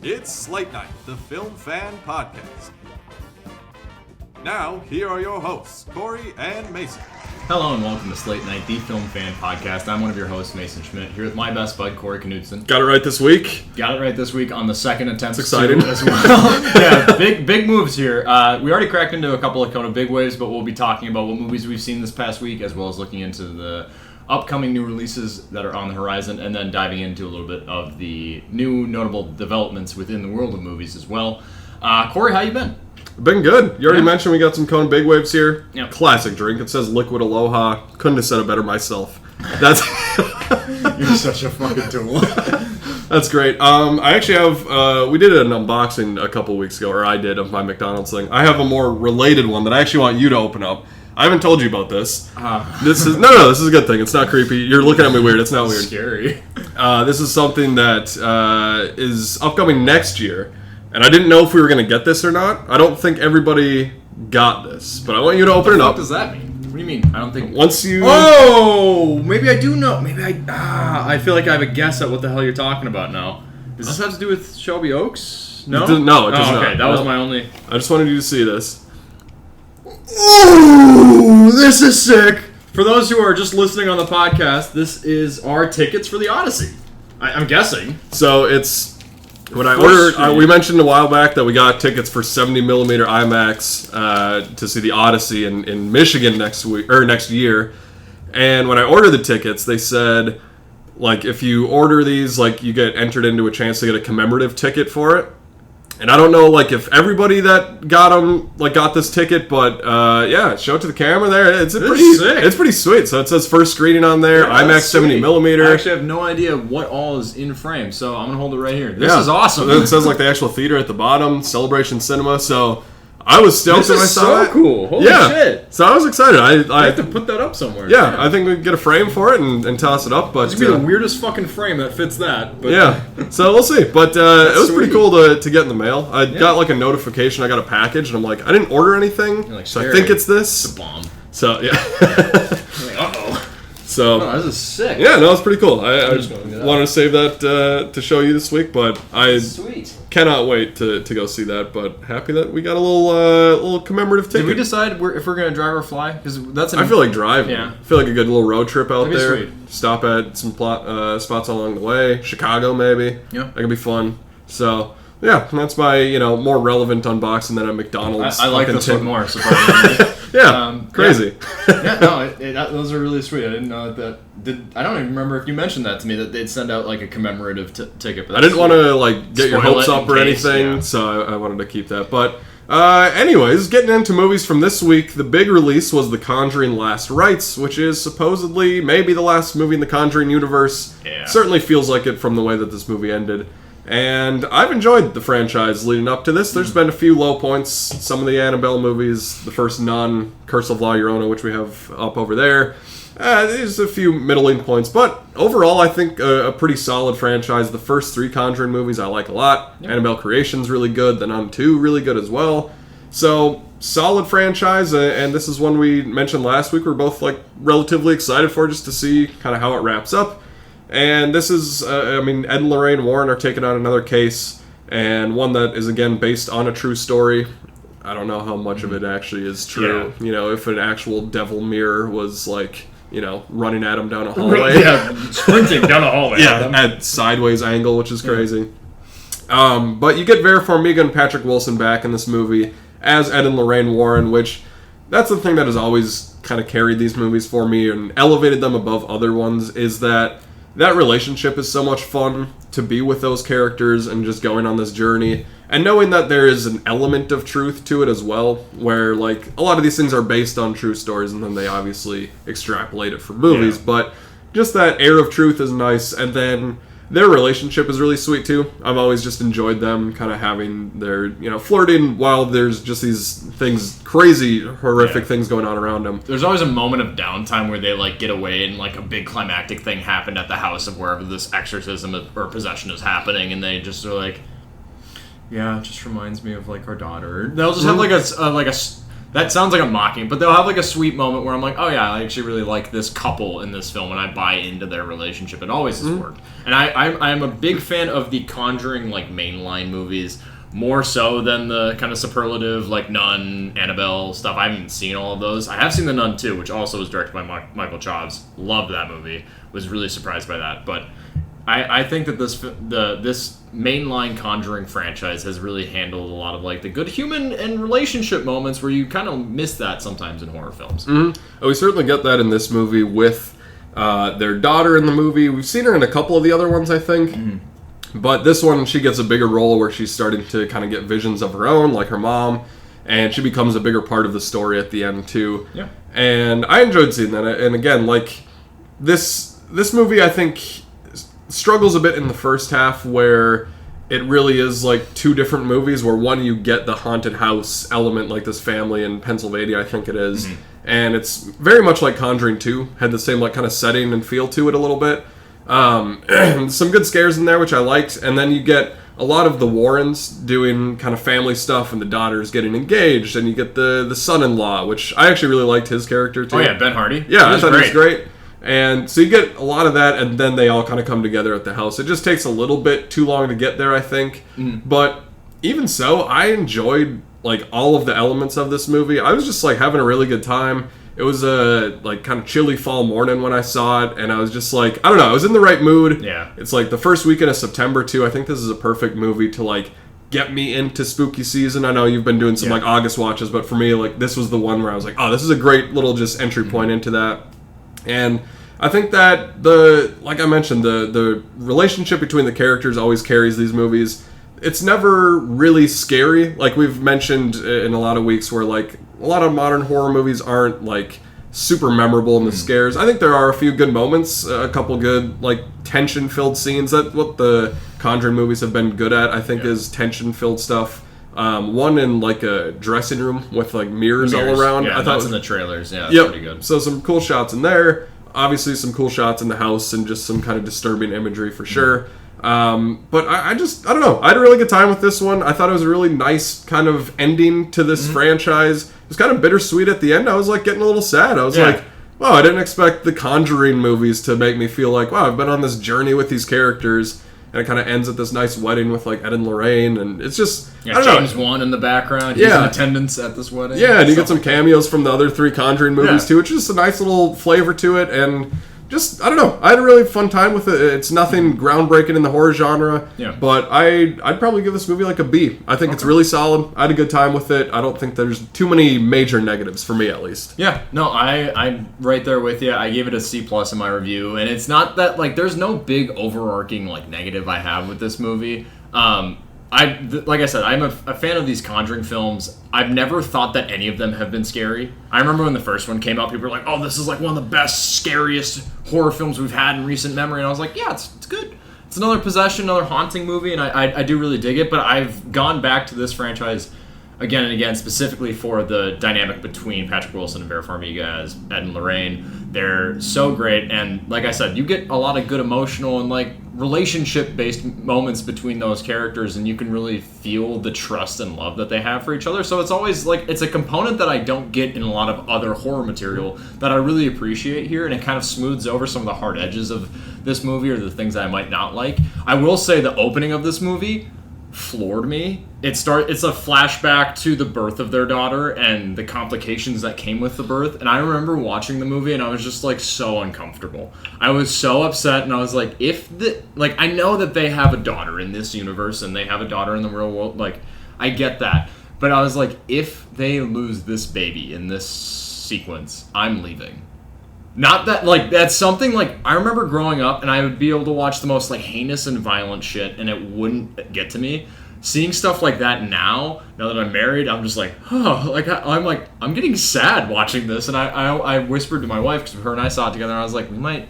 It's Slate Night, the Film Fan Podcast. Now, here are your hosts, Corey and Mason. Hello and welcome to Slate Night, the Film Fan Podcast. I'm one of your hosts, Mason Schmidt, here with my best bud, Corey Knudsen. Got it right this week. Got it right this week on the second attempt. It's exciting. As well. Yeah, big moves here. We already cracked into a couple of kind of big waves, but we'll be talking about what movies we've seen this past week, as well as looking into the upcoming new releases that are on the horizon, and then diving into a little bit of the new notable developments within the world of movies as well. Corey, how you been? Been good. You already mentioned we got some Cone Big Waves here. Yep. Classic drink. It says Liquid Aloha. Couldn't have said it better myself. That's You're such a fucking tool. That's great. I actually have, we did an unboxing a couple weeks ago, or I did, of my McDonald's thing. I have a more related one that I actually want you to open up. I haven't told you about this. This is no, this is a good thing. It's not creepy. You're looking at me weird. It's not weird. Scary. This is something that is upcoming next year. And I didn't know if we were going to get this or not. I don't think everybody got this, but I want you to open it up. What does that mean? What do you mean? I don't think... Once you... Oh! Maybe I do know. Maybe I feel like I have a guess at what the hell you're talking about now. Does this have to do with Shelby Oaks? No? No, it does not. Okay, that was my only... I just wanted you to see this. Ooh! This is sick! For those who are just listening on the podcast, this is our tickets for the Odyssey. I'm guessing. So it's... When I ordered, we mentioned a while back that we got tickets for 70mm IMAX to see the Odyssey in Michigan next year. And when I ordered the tickets, they said, like, if you order these, like, you get entered into a chance to get a commemorative ticket for it. And I don't know, like, if everybody that got them, like, got this ticket, but yeah, show it to the camera there. It's pretty sweet. So it says first screening on there, yeah, IMAX 70mm. I actually have no idea what all is in frame, so I'm gonna hold it right here. This is awesome. It says like the actual theater at the bottom, Celebration Cinema. So I was stoked when I saw it. This is so cool. Holy shit. So I was excited. I have to put that up somewhere. Yeah, I think we could get a frame for it and toss it up. But it's gonna be the weirdest fucking frame that fits that. But yeah, so we'll see. But it was pretty cool to get in the mail. I got like a notification. I got a package, and I'm like, I didn't order anything, like, so I think it's this. It's a bomb. So yeah. Like, uh-oh. So this is sick. Yeah, no, it's pretty cool. I wanted to save that to show you this week, but I cannot wait to go see that. But happy that we got a little commemorative ticket. Did we decide if we're gonna drive or fly? Because that's I feel like driving. Yeah. I feel like a good little road trip out there. Sweet. Stop at some spots along the way. Chicago maybe. Yeah, that could be fun. So. Yeah, that's my more relevant unboxing than a McDonald's. I like this one more, surprisingly. Yeah, crazy. Those are really sweet. I didn't know that. I don't even remember if you mentioned that to me, that they'd send out like a commemorative ticket. But I didn't want to get your hopes up or anything, so I wanted to keep that. But anyways, getting into movies from this week, the big release was The Conjuring Last Rites, which is supposedly maybe the last movie in the Conjuring universe. Yeah. Certainly feels like it from the way that this movie ended. And I've enjoyed the franchise leading up to this. There's been a few low points. Some of the Annabelle movies, the first Nun, Curse of La Llorona, which we have up over there. There's a few middling points. But overall, I think a pretty solid franchise. The first three Conjuring movies I like a lot. Yep. Annabelle Creation's really good. The Nun 2 really good as well. So, solid franchise. And this is one we mentioned last week. We're both relatively excited for, just to see kind of how it wraps up. And this is, Ed and Lorraine Warren are taking on another case, and one that is, again, based on a true story. I don't know how much of it actually is true. Yeah. If an actual devil mirror was, running at him down a hallway. Yeah, sprinting down a hallway. Yeah, at sideways angle, which is crazy. Yeah. But you get Vera Farmiga and Patrick Wilson back in this movie as Ed and Lorraine Warren, which that's the thing that has always kind of carried these movies for me and elevated them above other ones, is that relationship is so much fun to be with those characters and just going on this journey. And knowing that there is an element of truth to it as well, where, a lot of these things are based on true stories and then they obviously extrapolate it for movies. Yeah. But just that air of truth is nice. And then their relationship is really sweet, too. I've always just enjoyed them kind of having their, flirting while there's just these things, crazy, horrific things going on around them. There's always a moment of downtime where they, get away and, a big climactic thing happened at the house of wherever this exorcism or possession is happening, and they just are yeah, it just reminds me of, our daughter. They'll just have, That sounds like I'm mocking, but they'll have like a sweet moment where I'm like, oh yeah, I actually really like this couple in this film, and I buy into their relationship. It always has worked. And I'm a big fan of the Conjuring like mainline movies, more so than the kind of superlative like Nun, Annabelle stuff. I haven't seen all of those. I have seen The Nun 2, which also was directed by Michael Chaves. Loved that movie. Was really surprised by that, but I think that this mainline Conjuring franchise has really handled a lot of like the good human and relationship moments where you kind of miss that sometimes in horror films. Oh, we certainly get that in this movie with their daughter in the movie. We've seen her in a couple of the other ones, I think. But this one, she gets a bigger role where she's starting to kind of get visions of her own, like her mom, and she becomes a bigger part of the story at the end too. Yeah. And I enjoyed seeing that. And again, like this movie, I think struggles a bit in the first half where it really is like two different movies, where one you get the haunted house element, like this family in Pennsylvania, I think it is, and it's very much like Conjuring 2, had the same like kind of setting and feel to it a little bit. Some good scares in there, which I liked, and then you get a lot of the Warrens doing kind of family stuff, and the daughter's getting engaged, and you get the son-in-law, which I actually really liked his character too. Oh yeah, Ben Hardy. Yeah, I thought he was great. And so you get a lot of that, and then they all kind of come together at the house. It just takes a little bit too long to get there, I think. But even so, I enjoyed like all of the elements of this movie. I was just like having a really good time. It was a like kind of chilly fall morning when I saw it, and I was just like, I don't know, I was in the right mood. Yeah. It's like the first weekend of September too. I think this is a perfect movie to like get me into spooky season. I know you've been doing some like August watches, but for me, like this was the one where I was like, oh, this is a great little just entry point into that. And I think that like I mentioned, the relationship between the characters always carries these movies. It's never really scary, like we've mentioned in a lot of weeks, where like a lot of modern horror movies aren't like super memorable in the scares. I think there are a few good moments, a couple good like tension-filled scenes. That's what the Conjuring movies have been good at, I think, is tension-filled stuff. One in like a dressing room with like mirrors all around. Yeah, I thought that's in the trailers. Yeah, that's pretty good. So some cool shots in there. Obviously, some cool shots in the house and just some kind of disturbing imagery for sure. But I don't know. I had a really good time with this one. I thought it was a really nice kind of ending to this franchise. It was kind of bittersweet at the end. I was like getting a little sad. I was like, wow, I didn't expect the Conjuring movies to make me feel like, wow, I've been on this journey with these characters. And it kind of ends at this nice wedding with like Ed and Lorraine, and it's just I don't James know. Wan in the background. He's in attendance at this wedding. Yeah, and you get some cameos from the other three Conjuring movies too, which is just a nice little flavor to it, and just I don't know. I had a really fun time with it. It's nothing groundbreaking in the horror genre, but I'd probably give this movie like a B. I think it's really solid. I had a good time with it. I don't think there's too many major negatives for me, at least. Yeah, no, I'm right there with you. I gave it a C+ in my review, and it's not that like there's no big overarching like negative I have with this movie. Like I said, I'm a fan of these Conjuring films. I've never thought that any of them have been scary. I remember when the first one came out, people were like, oh, this is like one of the best, scariest horror films we've had in recent memory. And I was like, yeah, it's good. It's another possession, another haunting movie, and I do really dig it. But I've gone back to this franchise again and again, specifically for the dynamic between Patrick Wilson and Vera Farmiga as Ed and Lorraine. They're so great, and like I said, you get a lot of good emotional and like relationship-based moments between those characters, and you can really feel the trust and love that they have for each other. So it's always like it's a component that I don't get in a lot of other horror material that I really appreciate here, and it kind of smooths over some of the hard edges of this movie or the things that I might not like. I will say the opening of this movie floored me. It's a flashback to the birth of their daughter and the complications that came with the birth, and I remember watching the movie and I was just like so uncomfortable. I was so upset, and I was like, I know that they have a daughter in this universe and they have a daughter in the real world, like I get that, but I was like, if they lose this baby in this sequence, I'm leaving. Not that, like, that's something, like, I remember growing up, and I would be able to watch the most, like, heinous and violent shit, and it wouldn't get to me. Seeing stuff like that now that I'm married, I'm just like, oh, like, I'm getting sad watching this, and I whispered to my wife, because her and I saw it together, and I was like, we might,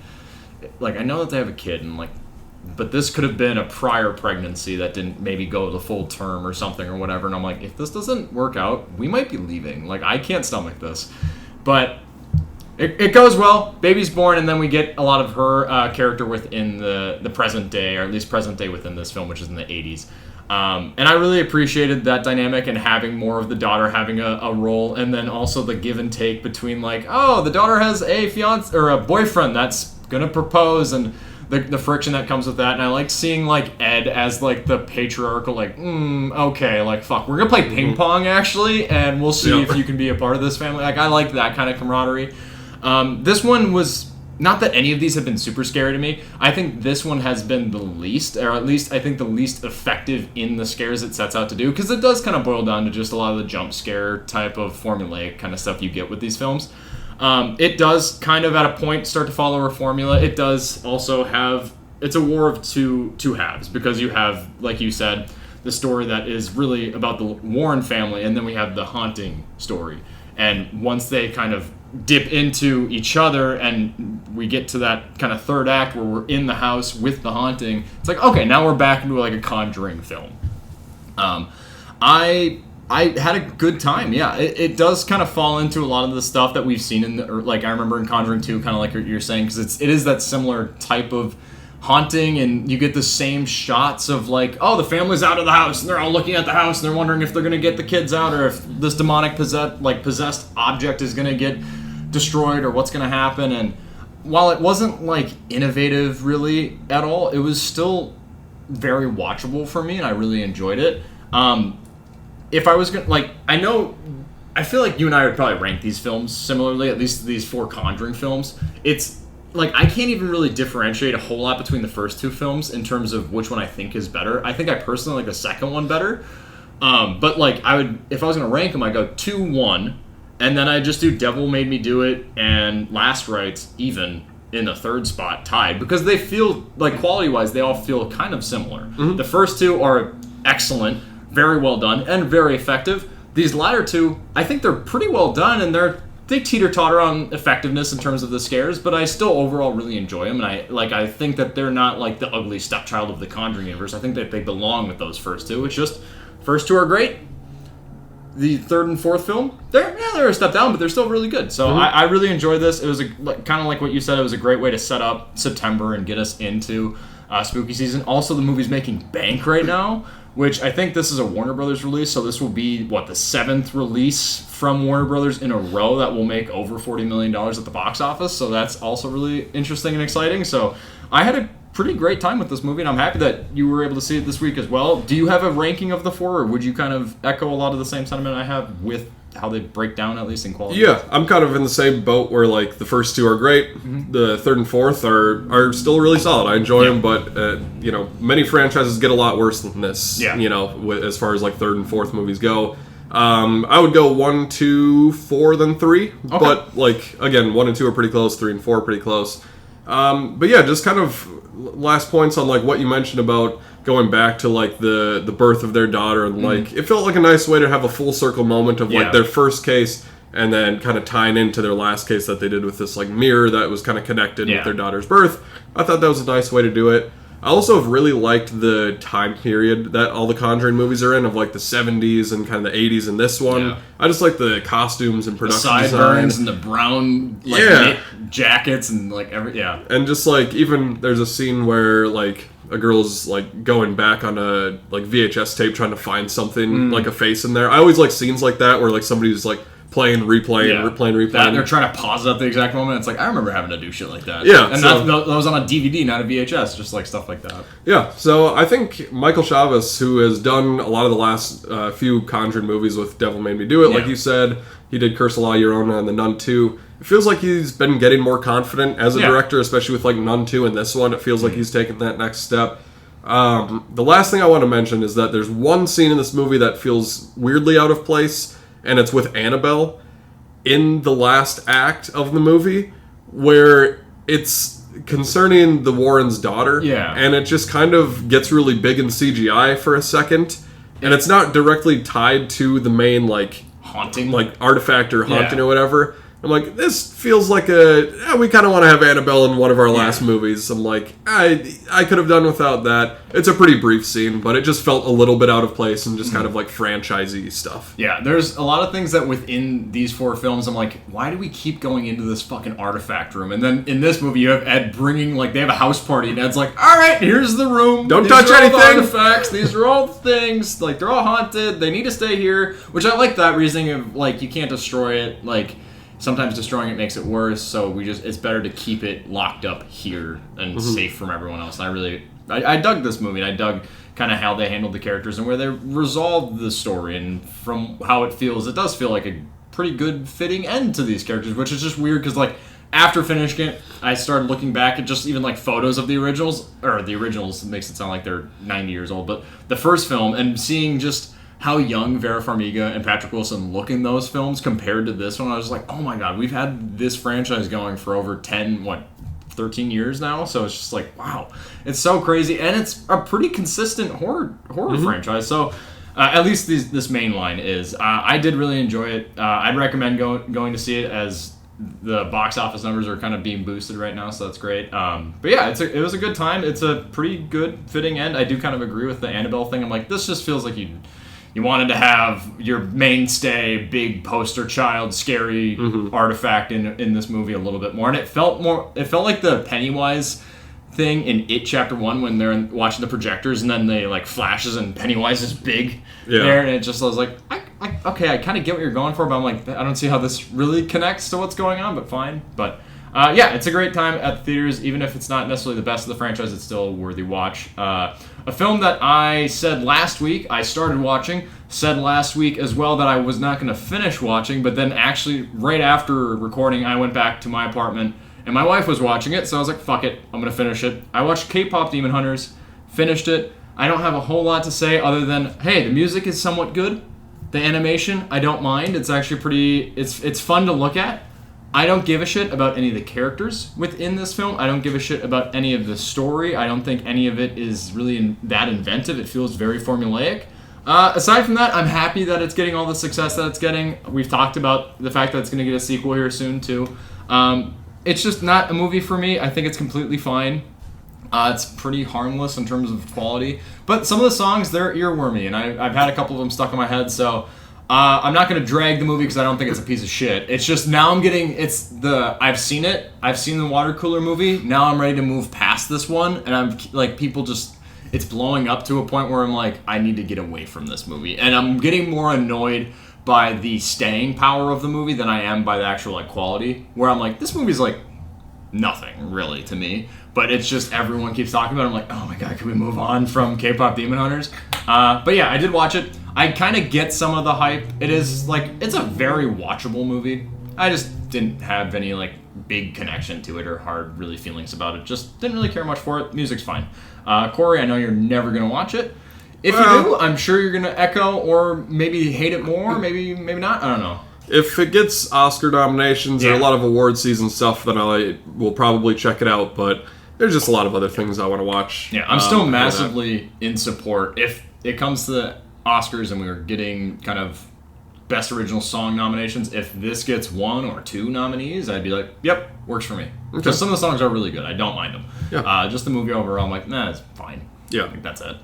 like, I know that they have a kid, and, like, but this could have been a prior pregnancy that didn't maybe go the full term or something or whatever, and I'm like, if this doesn't work out, we might be leaving. Like, I can't stomach this. But it goes well. Baby's born, and then we get a lot of her character within the present day, or at least present day within this film, which is in the 80s. And I really appreciated that dynamic and having more of the daughter having a role, and then also the give and take between like, oh, the daughter has a fiance or a boyfriend that's gonna propose, and the friction that comes with that. And I liked seeing like Ed as like the patriarchal, like, okay, like fuck, we're gonna play ping pong actually, and we'll see if you can be a part of this family. Like I liked that kind of camaraderie. This one was. Not that any of these have been super scary to me. I think this one has been the least, or at least I think the least effective in the scares it sets out to do, because it does kind of boil down to just a lot of the jump scare type of formulaic kind of stuff you get with these films. It does kind of at a point start to follow a formula. It does also have, it's a war of two halves, because you have, like you said, the story that is really about the Warren family, and then we have the haunting story. And once they kind of dip into each other and we get to that kind of third act where we're in the house with the haunting, it's like, okay, now we're back into like a Conjuring film. I had a good time. Yeah, it does kind of fall into a lot of the stuff that we've seen like I remember in Conjuring 2, kind of like you're saying, because it is that similar type of haunting, and you get the same shots of like, oh, the family's out of the house and they're all looking at the house and they're wondering if they're going to get the kids out, or if this demonic possessed object is going to get destroyed, or what's going to happen. And while it wasn't like innovative really at all, it was still very watchable for me, and I really enjoyed it. If I was going to, like, I feel like you and I would probably rank these films similarly, at least these 4 Conjuring films. It's like, I can't even really differentiate a whole lot between the first 2 films in terms of which one I think is better. I think I personally like the second one better. But like, if I was going to rank them, I'd go 2-1, and then I just do Devil Made Me Do It and Last Rites even in the third spot, tied, because they feel like, quality-wise, they all feel kind of similar. Mm-hmm. The first 2 are excellent, very well done, and very effective. These latter 2, I think they're pretty well done, and they teeter-totter on effectiveness in terms of the scares, but I still overall really enjoy them, and I think that they're not like the ugly stepchild of the Conjuring universe. I think that they belong with those first 2. It's just, first 2 are great. The third and fourth film, they're a step down, but they're still really good. So I really enjoyed this. It was kind of like what you said. It was a great way to set up September and get us into spooky season. Also, the movie's making bank right now, which I think this is a Warner Brothers release. So this will be the 7th release from Warner Brothers in a row that will make over $40 million at the box office. So that's also really interesting and exciting. So I had a pretty great time with this movie, and I'm happy that you were able to see it this week as well. Do you have a ranking of the 4, or would you kind of echo a lot of the same sentiment I have with how they break down, at least in quality? Yeah, I'm kind of in the same boat where like the first 2 are great, the third and fourth are still really solid. I enjoy them, but many franchises get a lot worse than this. Yeah. As far as like third and fourth movies go. I would go 1, 2, 4, then 3. Okay. But like again, 1 and 2 are pretty close, 3 and 4 are pretty close. But yeah, just kind of last points on like what you mentioned about going back to like the birth of their daughter, and like it felt like a nice way to have a full circle moment of like their first case, and then kind of tying into their last case that they did with this like mirror that was kind of connected with their daughter's birth. I thought that was a nice way to do it. I also have really liked the time period that all the Conjuring movies are in, of like the 70s and kind of the 80s in this one. Yeah. I just like the costumes and production design. The sideburns and the brown knit jackets and like And just like, even there's a scene where like a girl's like going back on a like VHS tape trying to find something, like a face in there. I always like scenes like that where like somebody's like replaying. That, they're trying to pause it at the exact moment. It's like, I remember having to do shit like that. Yeah. And that was on a DVD, not a VHS, just like stuff like that. Yeah, so I think Michael Chavez, who has done a lot of the last few Conjuring movies with Devil Made Me Do It, like you said, he did Curse of La Llorona and The Nun 2. It feels like he's been getting more confident as a director, especially with like Nun 2 and this one. It feels like he's taken that next step. The last thing I want to mention is that there's one scene in this movie that feels weirdly out of place, and it's with Annabelle in the last act of the movie, where it's concerning the Warrens' daughter, and it just kind of gets really big in CGI for a second, and it's not directly tied to the main like haunting, like artifact or haunting or whatever. I'm like, this feels like we kind of want to have Annabelle in one of our last movies. I'm like, I could have done without that. It's a pretty brief scene, but it just felt a little bit out of place and just kind of like franchise-y stuff. Yeah, there's a lot of things that within these 4 films, I'm like, why do we keep going into this fucking artifact room? And then in this movie, you have Ed bringing, like, they have a house party, and Ed's like, all right, here's the room. Don't These touch are all anything. the artifacts. These are all the things. Like, they're all haunted. They need to stay here. Which I like that reasoning of, like, you can't destroy it. Like, sometimes destroying it makes it worse, so it's better to keep it locked up here and safe from everyone else. And I dug this movie, and I dug kind of how they handled the characters and where they resolved the story. And from how it feels, it does feel like a pretty good fitting end to these characters, which is just weird because, like, after finishing it, I started looking back at just even, like, photos of the originals, makes it sound like they're 90 years old, but the first film, and seeing just how young Vera Farmiga and Patrick Wilson look in those films compared to this one, I was like, oh my god, we've had this franchise going for over 13 years now, so it's just like, wow, it's so crazy, and it's a pretty consistent horror franchise, so at least this main line is. I did really enjoy it. I'd recommend going to see it, as the box office numbers are kind of being boosted right now, so that's great. But yeah, it was a good time. It's a pretty good fitting end. I do kind of agree with the Annabelle thing. I'm like, this just feels like you wanted to have your mainstay, big poster child, scary artifact in this movie a little bit more, and it felt like the Pennywise thing in It Chapter 1 when they're watching the projectors and then they like flashes and Pennywise is big there, and I was like, I kind of get what you're going for, but I'm like, I don't see how this really connects to what's going on, but fine. But yeah, it's a great time at the theaters, even if it's not necessarily the best of the franchise. It's still a worthy watch. A film that I said last week I started watching, said last week as well that I was not going to finish watching, but then actually right after recording I went back to my apartment and my wife was watching it, so I was like, fuck it, I'm going to finish it. I watched K-Pop Demon Hunters, finished it. I don't have a whole lot to say other than, hey, the music is somewhat good. The animation, I don't mind. It's actually pretty, it's fun to look at. I don't give a shit about any of the characters within this film. I don't give a shit about any of the story. I don't think any of it is really that inventive. It feels very formulaic. Aside from that, I'm happy that it's getting all the success that it's getting. We've talked about the fact that it's going to get a sequel here soon, too. It's just not a movie for me. I think it's completely fine. It's pretty harmless in terms of quality. But some of the songs, they're earwormy, and I've had a couple of them stuck in my head, so I'm not going to drag the movie because I don't think it's a piece of shit. It's just now I've seen it. I've seen the water cooler movie. Now I'm ready to move past this one, and I'm like, it's blowing up to a point where I'm like, I need to get away from this movie. And I'm getting more annoyed by the staying power of the movie than I am by the actual like quality, where I'm like, this movie's like nothing really to me, but it's just everyone keeps talking about it. I'm like, oh my god, can we move on from K-Pop Demon Hunters? But yeah, I did watch it. I kind of get some of the hype. It's a very watchable movie. I just didn't have any like big connection to it or hard really feelings about it. Just didn't really care much for it. Music's fine. Corey, I know you're never gonna watch it. If you do, I'm sure you're gonna echo or maybe hate it more, maybe not. I don't know. If it gets Oscar nominations or a lot of award season stuff, then I will probably check it out. But there's just a lot of other things I want to watch. Yeah, I'm still massively in support. If it comes to the Oscars and we were getting kind of Best Original Song nominations, if this gets 1 or 2 nominees, I'd be like, yep, works for me. Because some of the songs are really good. I don't mind them. Yeah. Just the movie overall, I'm like, nah, it's fine. Yeah. I think that's it.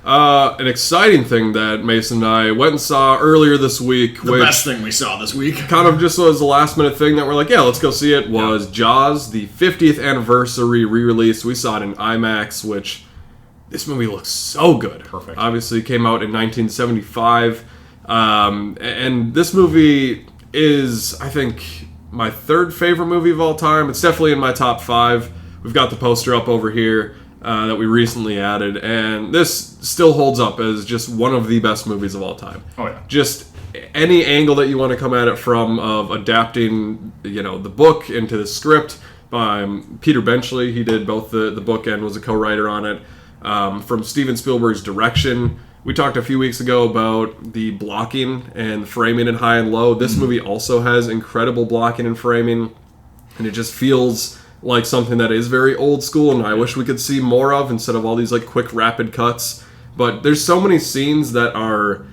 An exciting thing that Mason and I went and saw earlier this week, the best thing we saw this week, kind of just was a last minute thing that we're like, yeah, let's go see it, was Jaws, the 50th anniversary re-release. We saw it in IMAX, which this movie looks so good. Perfect. Obviously, it came out in 1975. And this movie is, I think, my third favorite movie of all time. It's definitely in my top 5. We've got the poster up over here that we recently added, and this still holds up as just one of the best movies of all time. Oh yeah. Just any angle that you want to come at it from, of adapting, the book into the script by Peter Benchley. He did both the book and was a co-writer on it. From Steven Spielberg's direction. We talked a few weeks ago about the blocking and the framing in High and Low. This movie also has incredible blocking and framing, and it just feels like something that is very old school, and I wish we could see more of instead of all these like quick rapid cuts. But there's so many scenes that are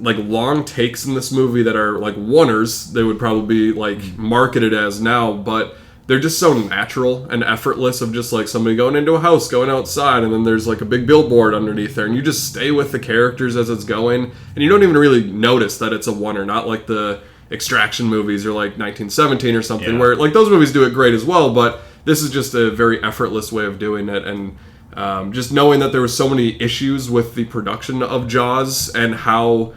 like long takes in this movie that are like oneers. They would probably be like marketed as now, but they're just so natural and effortless of just like somebody going into a house, going outside, and then there's like a big billboard underneath there, and you just stay with the characters as it's going, and you don't even really notice that it's a oneer, not like the Extraction movies or like 1917 or something, where like those movies do it great as well, but this is just a very effortless way of doing it. And just knowing that there was so many issues with the production of Jaws and how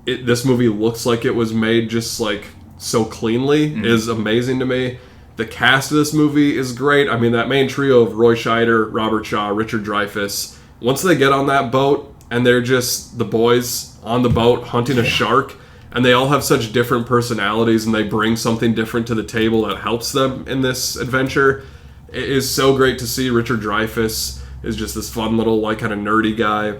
this movie looks like it was made just like so cleanly is amazing to me. The cast of this movie is great. I mean, that main trio of Roy Scheider, Robert Shaw, Richard Dreyfuss, once they get on that boat and they're just the boys on the boat hunting a shark, and they all have such different personalities and they bring something different to the table that helps them in this adventure. It is so great to see. Richard Dreyfuss is just this fun little, like, kind of nerdy guy.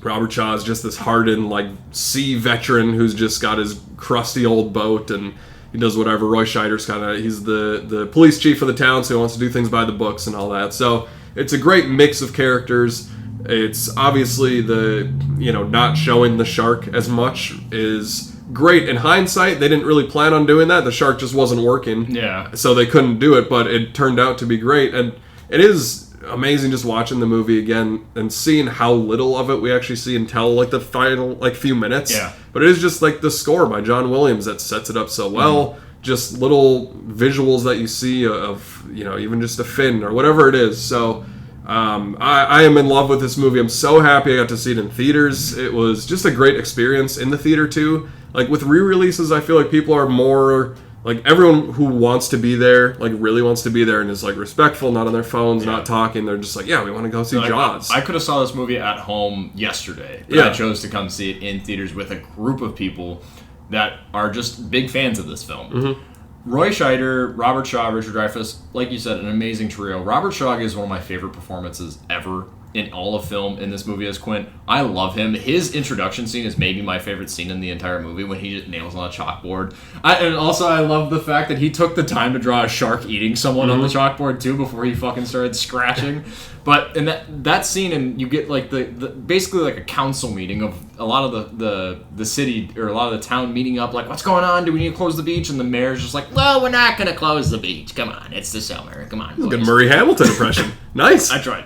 Robert Shaw is just this hardened, like, sea veteran who's just got his crusty old boat and he does whatever. Roy Scheider's he's the police chief of the town, so he wants to do things by the books and all that. So it's a great mix of characters. It's obviously not showing the shark as much is great. In hindsight, they didn't really plan on doing that. The shark just wasn't working. Yeah. So they couldn't do it, but it turned out to be great. And it is amazing just watching the movie again and seeing how little of it we actually see until like the final few minutes. Yeah. But it is just like the score by John Williams that sets it up so well. Just little visuals that you see of even just a fin or whatever it is. So I am in love with this movie. I'm so happy I got to see it in theaters. It was just a great experience in the theater too. Like with re-releases, I feel like people are more like everyone who wants to be there, like really wants to be there and is like respectful, not on their phones, not talking. They're just like, yeah, we want to go see Jaws. I could have saw this movie at home yesterday, but I chose to come see it in theaters with a group of people that are just big fans of this film. Roy Scheider, Robert Shaw, Richard Dreyfuss, like you said, an amazing trio. Robert Shaw is one of my favorite performances ever in all of film in this movie as Quint. I love him. His introduction scene is maybe my favorite scene in the entire movie when he just nails on a chalkboard. And also I love the fact that he took the time to draw a shark eating someone on the chalkboard too before he fucking started scratching. But in that scene, and you get like the basically like a council meeting of a lot of the city or a lot of the town meeting up, like, what's going on? Do we need to close the beach? And the mayor's just like, well, we're not going to close the beach. Come on, it's the summer. Come on, boys. Good Murray Hamilton impression. Nice. I tried.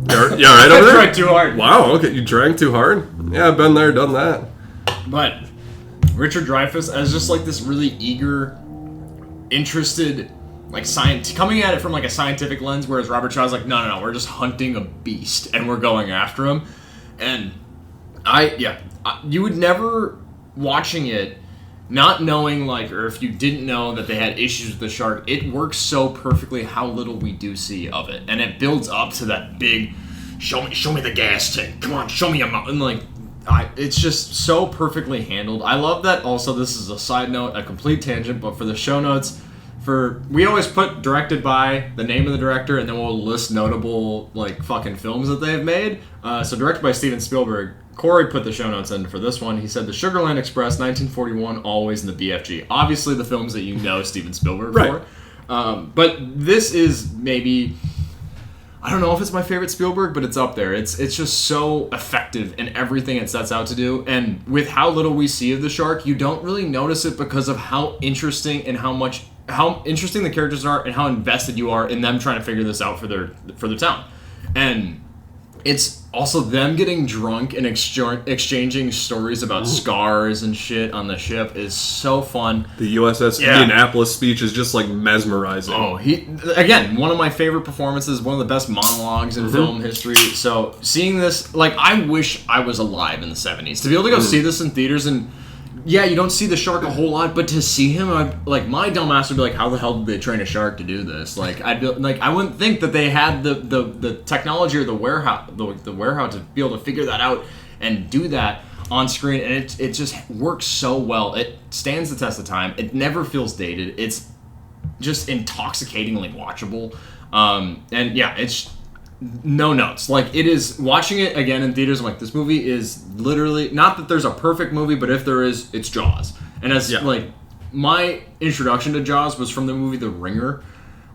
You all right over there? I tried too hard. Wow, okay, you drank too hard? Yeah, I've been there, done that. But Richard Dreyfuss as just like this really eager, interested, like coming at it from like a scientific lens, whereas Robert Shaw's like, no, we're just hunting a beast and we're going after him. And you would never watching it not knowing, like, or if you didn't know that they had issues with the shark, it works so perfectly how little we do see of it. And it builds up to that big, show me the gas tank. Come on, show me a mountain. Like, it's just so perfectly handled. I love that. Also, this is a side note, a complete tangent, but for the show notes, we always put directed by the name of the director, and then we'll list notable, like, fucking films that they've made. So directed by Steven Spielberg. Corey put the show notes in for this one. He said The Sugarland Express, 1941, Always in the BFG. Obviously the films that you know Steven Spielberg for. But this is maybe, I don't know if it's my favorite Spielberg, but it's up there. It's just so effective in everything it sets out to do. And with how little we see of the shark, you don't really notice it because of how interesting and how interesting the characters are and how invested you are in them trying to figure this out for their town. And it's also them getting drunk and exchanging stories about scars and shit on the ship is so fun. The USS Indianapolis speech is just like mesmerizing. Oh, again, one of my favorite performances, one of the best monologues in film history. So seeing this, like, I wish I was alive in the 70s to be able to go see this in theaters. And yeah, you don't see the shark a whole lot, but to see him, my dumbass would be like, how the hell did they train a shark to do this? Like, I wouldn't think that they had the technology or the warehouse to be able to figure that out and do that on screen, and it just works so well. It stands the test of time. It never feels dated. It's just intoxicatingly watchable. And yeah, it's no notes. Like, it is, watching it again in theaters, I'm like, this movie is literally, not that there's a perfect movie, but if there is, it's Jaws. And like, my introduction to Jaws was from the movie The Ringer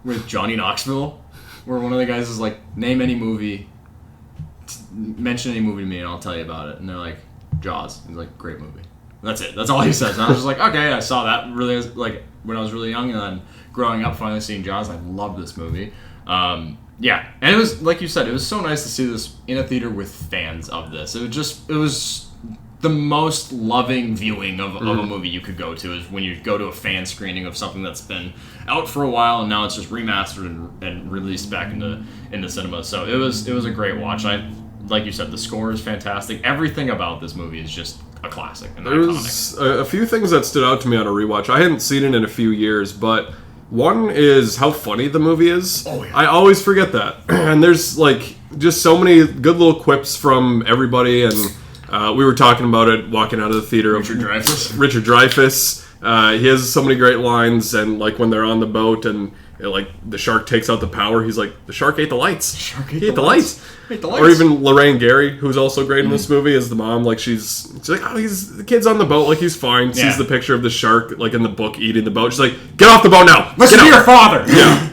with Johnny Knoxville, where one of the guys is like, name any movie mention any movie to me and I'll tell you about it. And they're like, Jaws. He's like, great movie. That's it. That's all he says. And I was just like, okay, I saw that really like when I was really young, and then growing up, finally seeing Jaws. I loved this movie. Yeah, and it was like you said, it was so nice to see this in a theater with fans of this. It was the most loving viewing of a movie you could go to is when you go to a fan screening of something that's been out for a while and now it's just remastered and released back into cinema. So it was a great watch. Like you said, the score is fantastic. Everything about this movie is just a classic and there was a few things that stood out to me on a rewatch. I hadn't seen it in a few years, but one is how funny the movie is. Oh, yeah. I always forget that. And there's like just so many good little quips from everybody, and we were talking about it walking out of the theater. Richard Dreyfuss. He has so many great lines, and like when they're on the boat and like the shark takes out the power, he's like, the shark ate the lights. He ate the lights. Or even Lorraine Gary, who's also great in this movie, as the mom. Like she's like, oh, the kid's on the boat, like he's fine. Yeah. Sees the picture of the shark, like in the book, eating the boat. She's like, get off the boat now. Listen to your father. Yeah.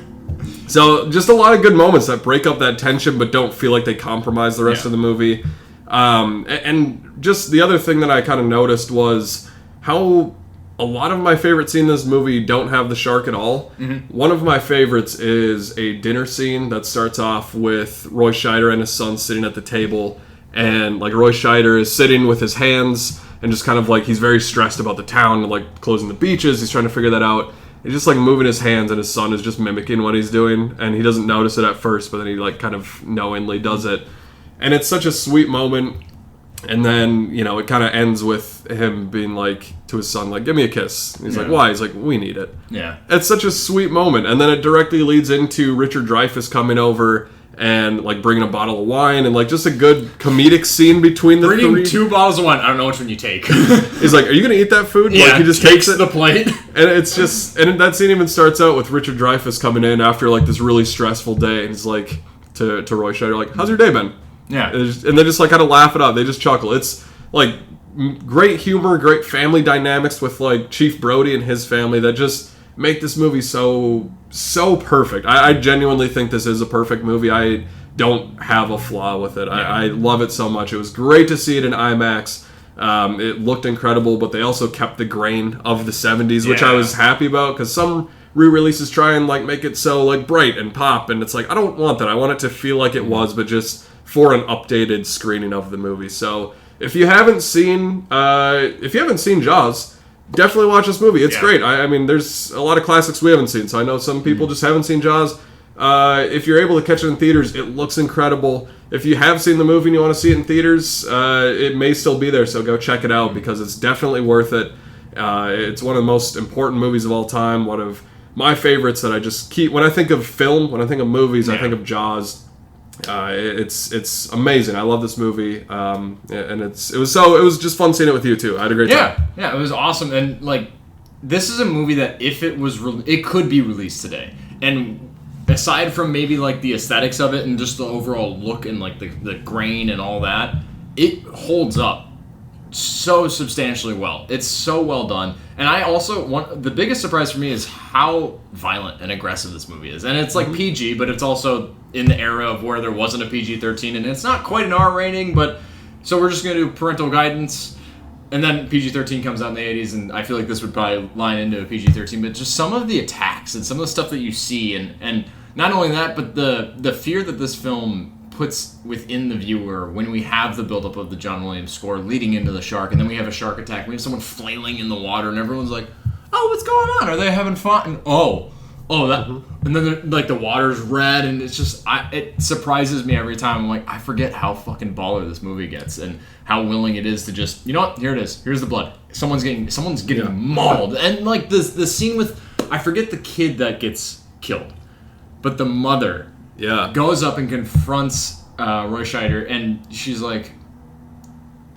So just a lot of good moments that break up that tension, but don't feel like they compromise the rest of the movie. And just the other thing that I kind of noticed was how a lot of my favorite scenes in this movie don't have the shark at all. Mm-hmm. One of my favorites is a dinner scene that starts off with Roy Scheider and his son sitting at the table, and like Roy Scheider is sitting with his hands and just kind of like he's very stressed about the town and like closing the beaches. He's trying to figure that out. He's just like moving his hands, and his son is just mimicking what he's doing, and he doesn't notice it at first, but then he like kind of knowingly does it. And it's such a sweet moment. And then, you know, it kind of ends with him being like to his son, like, give me a kiss. And he's like, why? He's like, we need it. Yeah. It's such a sweet moment. And then it directly leads into Richard Dreyfuss coming over and like bringing a bottle of wine and like just a good comedic scene between the bringing three. 2 bottles of wine. I don't know which one you take. He's like, are you going to eat that food? Yeah, like, he just takes it. the plate. And it's just, and that scene even starts out with Richard Dreyfuss coming in after like this really stressful day. And he's like, to Roy Scheider, like, how's your day been? Yeah. And they just like kind of laugh it up. They just chuckle. It's like great humor, great family dynamics with like Chief Brody and his family that just make this movie so perfect. I genuinely think this is a perfect movie. I don't have a flaw with it. I love it so much. It was great to see it in IMAX. It looked incredible, but they also kept the grain of the 70s, which I was happy about, because some re-releases try and like make it so like bright and pop, and it's like, I don't want that. I want it to feel like it was, but just for an updated screening of the movie. So if you haven't seen Jaws, definitely watch this movie. It's great. I mean, there's a lot of classics we haven't seen, so I know some people just haven't seen Jaws. If you're able to catch it in theaters, it looks incredible. If you have seen the movie and you want to see it in theaters, it may still be there, so go check it out, because it's definitely worth it. It's one of the most important movies of all time, one of my favorites that I just keep. When I think of film, when I think of movies, I think of Jaws. It's amazing. I love this movie, and it was just fun seeing it with you too. I had a great time. Yeah, it was awesome. And like, this is a movie that if it was it could be released today, and aside from maybe like the aesthetics of it and just the overall look and like the grain and all that, it holds up so substantially well. It's so well done. And I also the biggest surprise for me is how violent and aggressive this movie is. And it's like PG, but it's also in the era of where there wasn't a PG-13, and it's not quite an R rating, but so we're just going to do parental guidance. And then PG-13 comes out in the 80s, and I feel like this would probably line into a PG-13, but just some of the attacks and some of the stuff that you see, and not only that, but the fear that this film puts within the viewer when we have the buildup of the John Williams score leading into the shark, and then we have a shark attack, we have someone flailing in the water, and everyone's like, oh, what's going on? Are they having fun? And that, and then like the water's red, and it's just, it surprises me every time. I'm like, I forget how fucking baller this movie gets, and how willing it is to just, you know what, here it is, here's the blood. Someone's getting mauled, and like the scene with, I forget the kid that gets killed, but the mother goes up and confronts Roy Scheider, and she's like,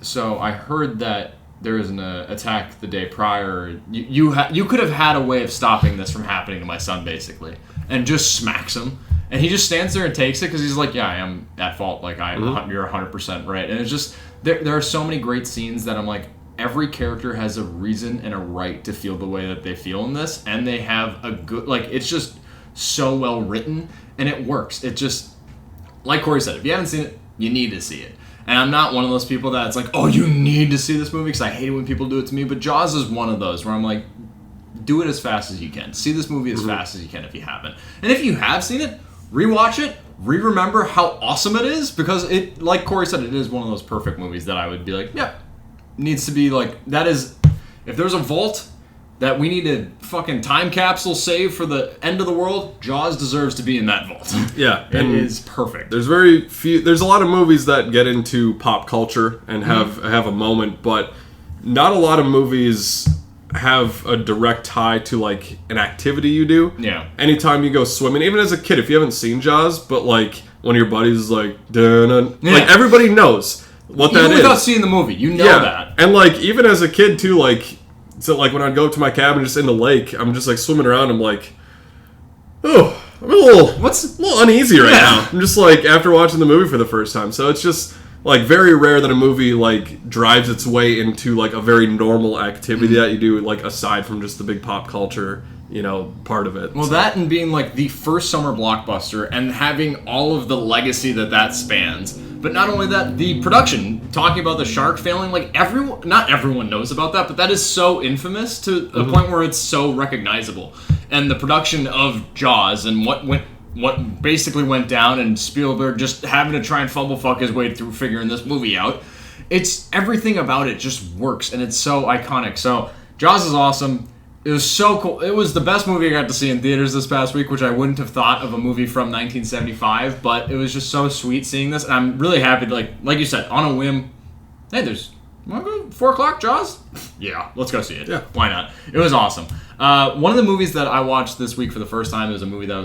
so I heard that there was an attack the day prior. You could have had a way of stopping this from happening to my son, basically. And just smacks him. And he just stands there and takes it because he's like, yeah, I am at fault. Like, you're 100% right. And it's just, there are so many great scenes that I'm like, every character has a reason and a right to feel the way that they feel in this. And they have a good, like, it's just so well written. And it works. It just, like Corey said, if you haven't seen it, You need to see it. And I'm not one of those people that's like, oh, you need to see this movie, because I hate it when people do it to me. But Jaws is one of those where I'm like, do it as fast as you can. See this movie as fast as you can if you haven't. And if you have seen it, rewatch it, remember how awesome it is, because it, like Corey said, it is one of those perfect movies that I would be like, yeah, needs to be like, that is, if there's a vault that we need a fucking time capsule save for the end of the world, Jaws deserves to be in that vault. Yeah. It is perfect. There's a lot of movies that get into pop culture and have a moment, but not a lot of movies have a direct tie to like an activity you do. Yeah. Anytime you go swimming, even as a kid, if you haven't seen Jaws, but like one of your buddies is like, dun, yeah. like everybody knows what that is. Even without seeing the movie, you know that. And like even as a kid too, like so like when I'd go up to my cabin just in the lake, I'm just like swimming around. I'm like, oh, I'm a little uneasy right now. I'm just like after watching the movie for the first time. So it's just like very rare that a movie like drives its way into like a very normal activity that you do, like aside from just the big pop culture, you know, part of it. Well, that and being like the first summer blockbuster and having all of the legacy that spans. But not only that, the production, talking about the shark failing, like not everyone knows about that, but that is so infamous to a point where it's so recognizable. And the production of Jaws and what basically went down, and Spielberg just having to try and fumble fuck his way through figuring this movie out. It's everything about it just works, and it's so iconic. So Jaws is awesome. It was so cool. It was the best movie I got to see in theaters this past week, which I wouldn't have thought of a movie from 1975, but it was just so sweet seeing this, and I'm really happy to, like you said, on a whim, hey, wanna go 4 o'clock, Jaws? Yeah, let's go see it. Yeah. Why not? It was awesome. One of the movies that I watched this week for the first time is a movie that I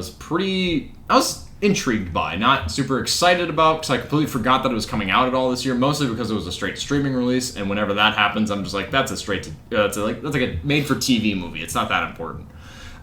was intrigued by, not super excited about, because I completely forgot that it was coming out at all this year, mostly because it was a straight streaming release, and whenever that happens, I'm just like, that's like a made-for-TV movie. It's not that important.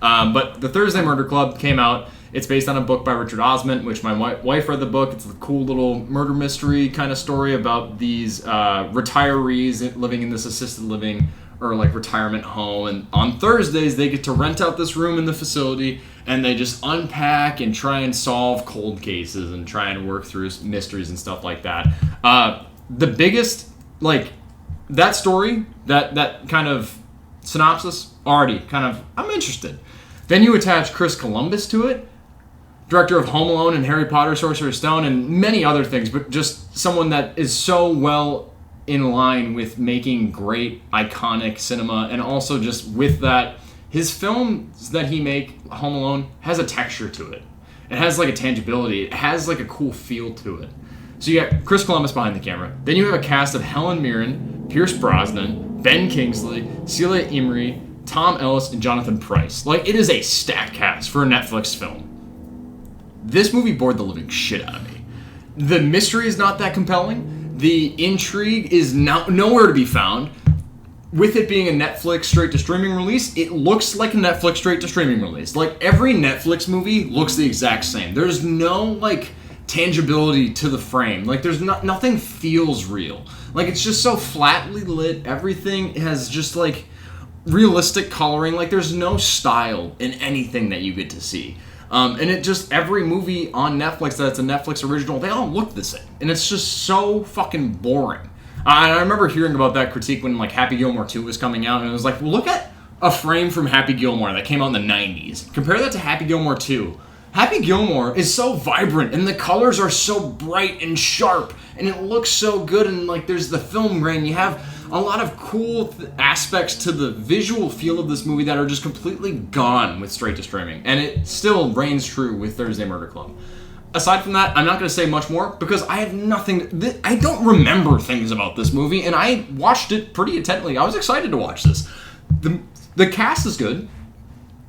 But The Thursday Murder Club came out. It's based on a book by Richard Osman, which my wife read the book. It's a cool little murder mystery kind of story about these retirees living in this assisted living or like retirement home, and on Thursdays they get to rent out this room in the facility, and they just unpack and try and solve cold cases and try and work through mysteries and stuff like that. The biggest, like, that story, that kind of synopsis, already kind of, I'm interested. Then you attach Chris Columbus to it, director of Home Alone and Harry Potter, Sorcerer's Stone, and many other things, but just someone that is so well in line with making great, iconic cinema, and also just with that, his films that he make, Home Alone, has a texture to it. It has like a tangibility. It has like a cool feel to it. So you got Chris Columbus behind the camera. Then you have a cast of Helen Mirren, Pierce Brosnan, Ben Kingsley, Celia Imrie, Tom Ellis, and Jonathan Pryce. Like, it is a stacked cast for a Netflix film. This movie bored the living shit out of me. The mystery is not that compelling. The intrigue is nowhere to be found. With it being a Netflix straight-to-streaming release, it looks like a Netflix straight-to-streaming release. Like, every Netflix movie looks the exact same. There's no, like, tangibility to the frame. Like, there's nothing feels real. Like, it's just so flatly lit. Everything has just, like, realistic coloring. Like, there's no style in anything that you get to see. And it just, every movie on Netflix that's a Netflix original, they all look the same. And it's just so fucking boring. I remember hearing about that critique when, like, Happy Gilmore 2 was coming out, and it was like, well, look at a frame from Happy Gilmore that came out in the 90s. Compare that to Happy Gilmore 2. Happy Gilmore is so vibrant, and the colors are so bright and sharp, and it looks so good, and, like, there's the film grain. You have a lot of cool aspects to the visual feel of this movie that are just completely gone with straight-to-streaming, and it still reigns true with Thursday Murder Club. Aside from that, I'm not going to say much more because I have nothing. I don't remember things about this movie, and I watched it pretty intently. I was excited to watch this. The cast is good.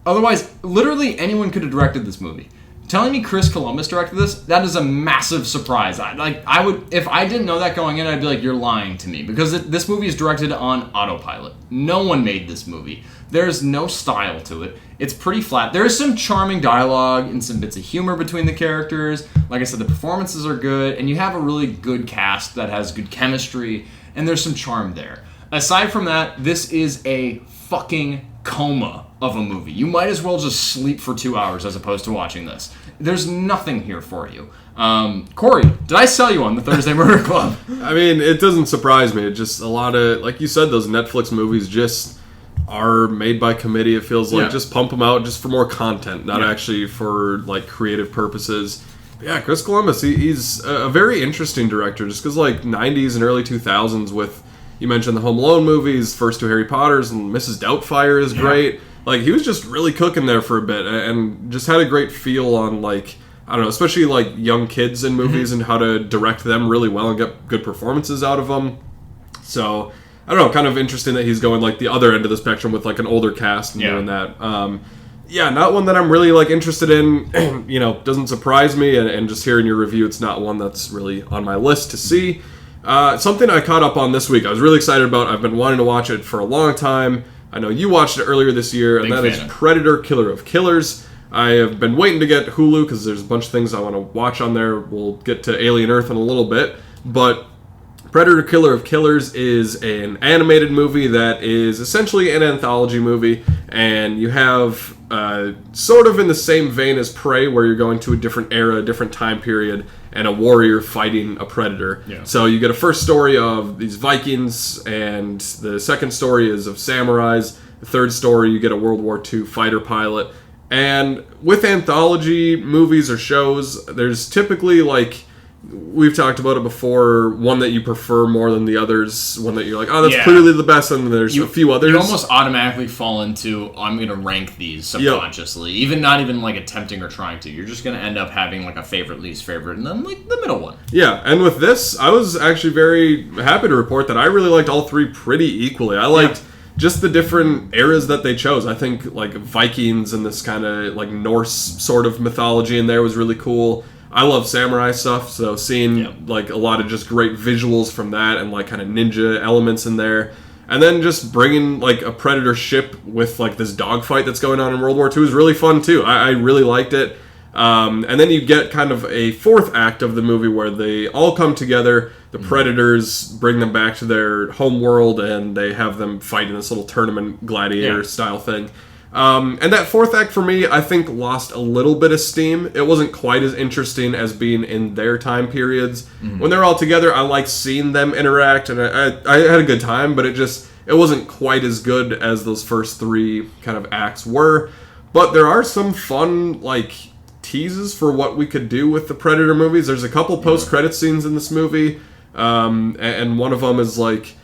Otherwise, literally anyone could have directed this movie. Telling me Chris Columbus directed this, that is a massive surprise. I would, if I didn't know that going in, I'd be like, you're lying to me. Because this movie is directed on autopilot. No one made this movie. There's no style to it. It's pretty flat. There is some charming dialogue and some bits of humor between the characters. Like I said, the performances are good, and you have a really good cast that has good chemistry, and there's some charm there. Aside from that, this is a fucking coma of a movie. You might as well just sleep for 2 hours as opposed to watching this. There's nothing here for you. Corey, did I sell you on the Thursday Murder Club? I mean, it doesn't surprise me. It just a lot of, like you said, those Netflix movies just are made by committee. It feels like just pump them out just for more content, not actually for like creative purposes. But yeah, Chris Columbus, he's a very interesting director just because like 90s and early 2000s with, you mentioned the Home Alone movies, first two Harry Potters, and Mrs. Doubtfire is great. Like, he was just really cooking there for a bit and just had a great feel on, like, I don't know, especially like young kids in movies and how to direct them really well and get good performances out of them. So, I don't know, kind of interesting that he's going like the other end of the spectrum with like an older cast and doing that. Not one that I'm really like interested in. You know, doesn't surprise me, and just hearing your review, it's not one that's really on my list to see. Something I caught up on this week, I was really excited about. I've been wanting to watch it for a long time. I know you watched it earlier this year, and that is Predator, Killer of Killers. I have been waiting to get Hulu because there's a bunch of things I want to watch on there. We'll get to Alien Earth in a little bit, but Predator, Killer of Killers is an animated movie that is essentially an anthology movie, and you have sort of in the same vein as Prey, where you're going to a different era, a different time period, and a warrior fighting a predator. So you get a first story of these Vikings, and the second story is of samurais. The third story, you get a World War II fighter pilot. And with anthology movies or shows, there's typically like, we've talked about it before, one that you prefer more than the others, one that you're like, oh, that's clearly the best, and there's a few others. You almost automatically fall into, I'm going to rank these subconsciously, even not even like attempting or trying to. You're just going to end up having like a favorite, least favorite, and then like the middle one. Yeah, and with this, I was actually very happy to report that I really liked all three pretty equally. I liked just the different eras that they chose. I think like Vikings and this kind of like Norse sort of mythology in there was really cool. I love samurai stuff, so seeing like a lot of just great visuals from that and like kind of ninja elements in there. And then just bringing like a Predator ship with like this dogfight that's going on in World War II is really fun too. I really liked it. And then you get kind of a fourth act of the movie where they all come together. The Predators bring them back to their home world, and they have them fight in this little tournament gladiator style thing. And that fourth act for me, I think, lost a little bit of steam. It wasn't quite as interesting as being in their time periods. When they're all together, I like seeing them interact, and I had a good time, but it wasn't quite as good as those first three kind of acts were. But there are some fun, like, teases for what we could do with the Predator movies. There's a couple post-credit scenes in this movie, and one of them is, like,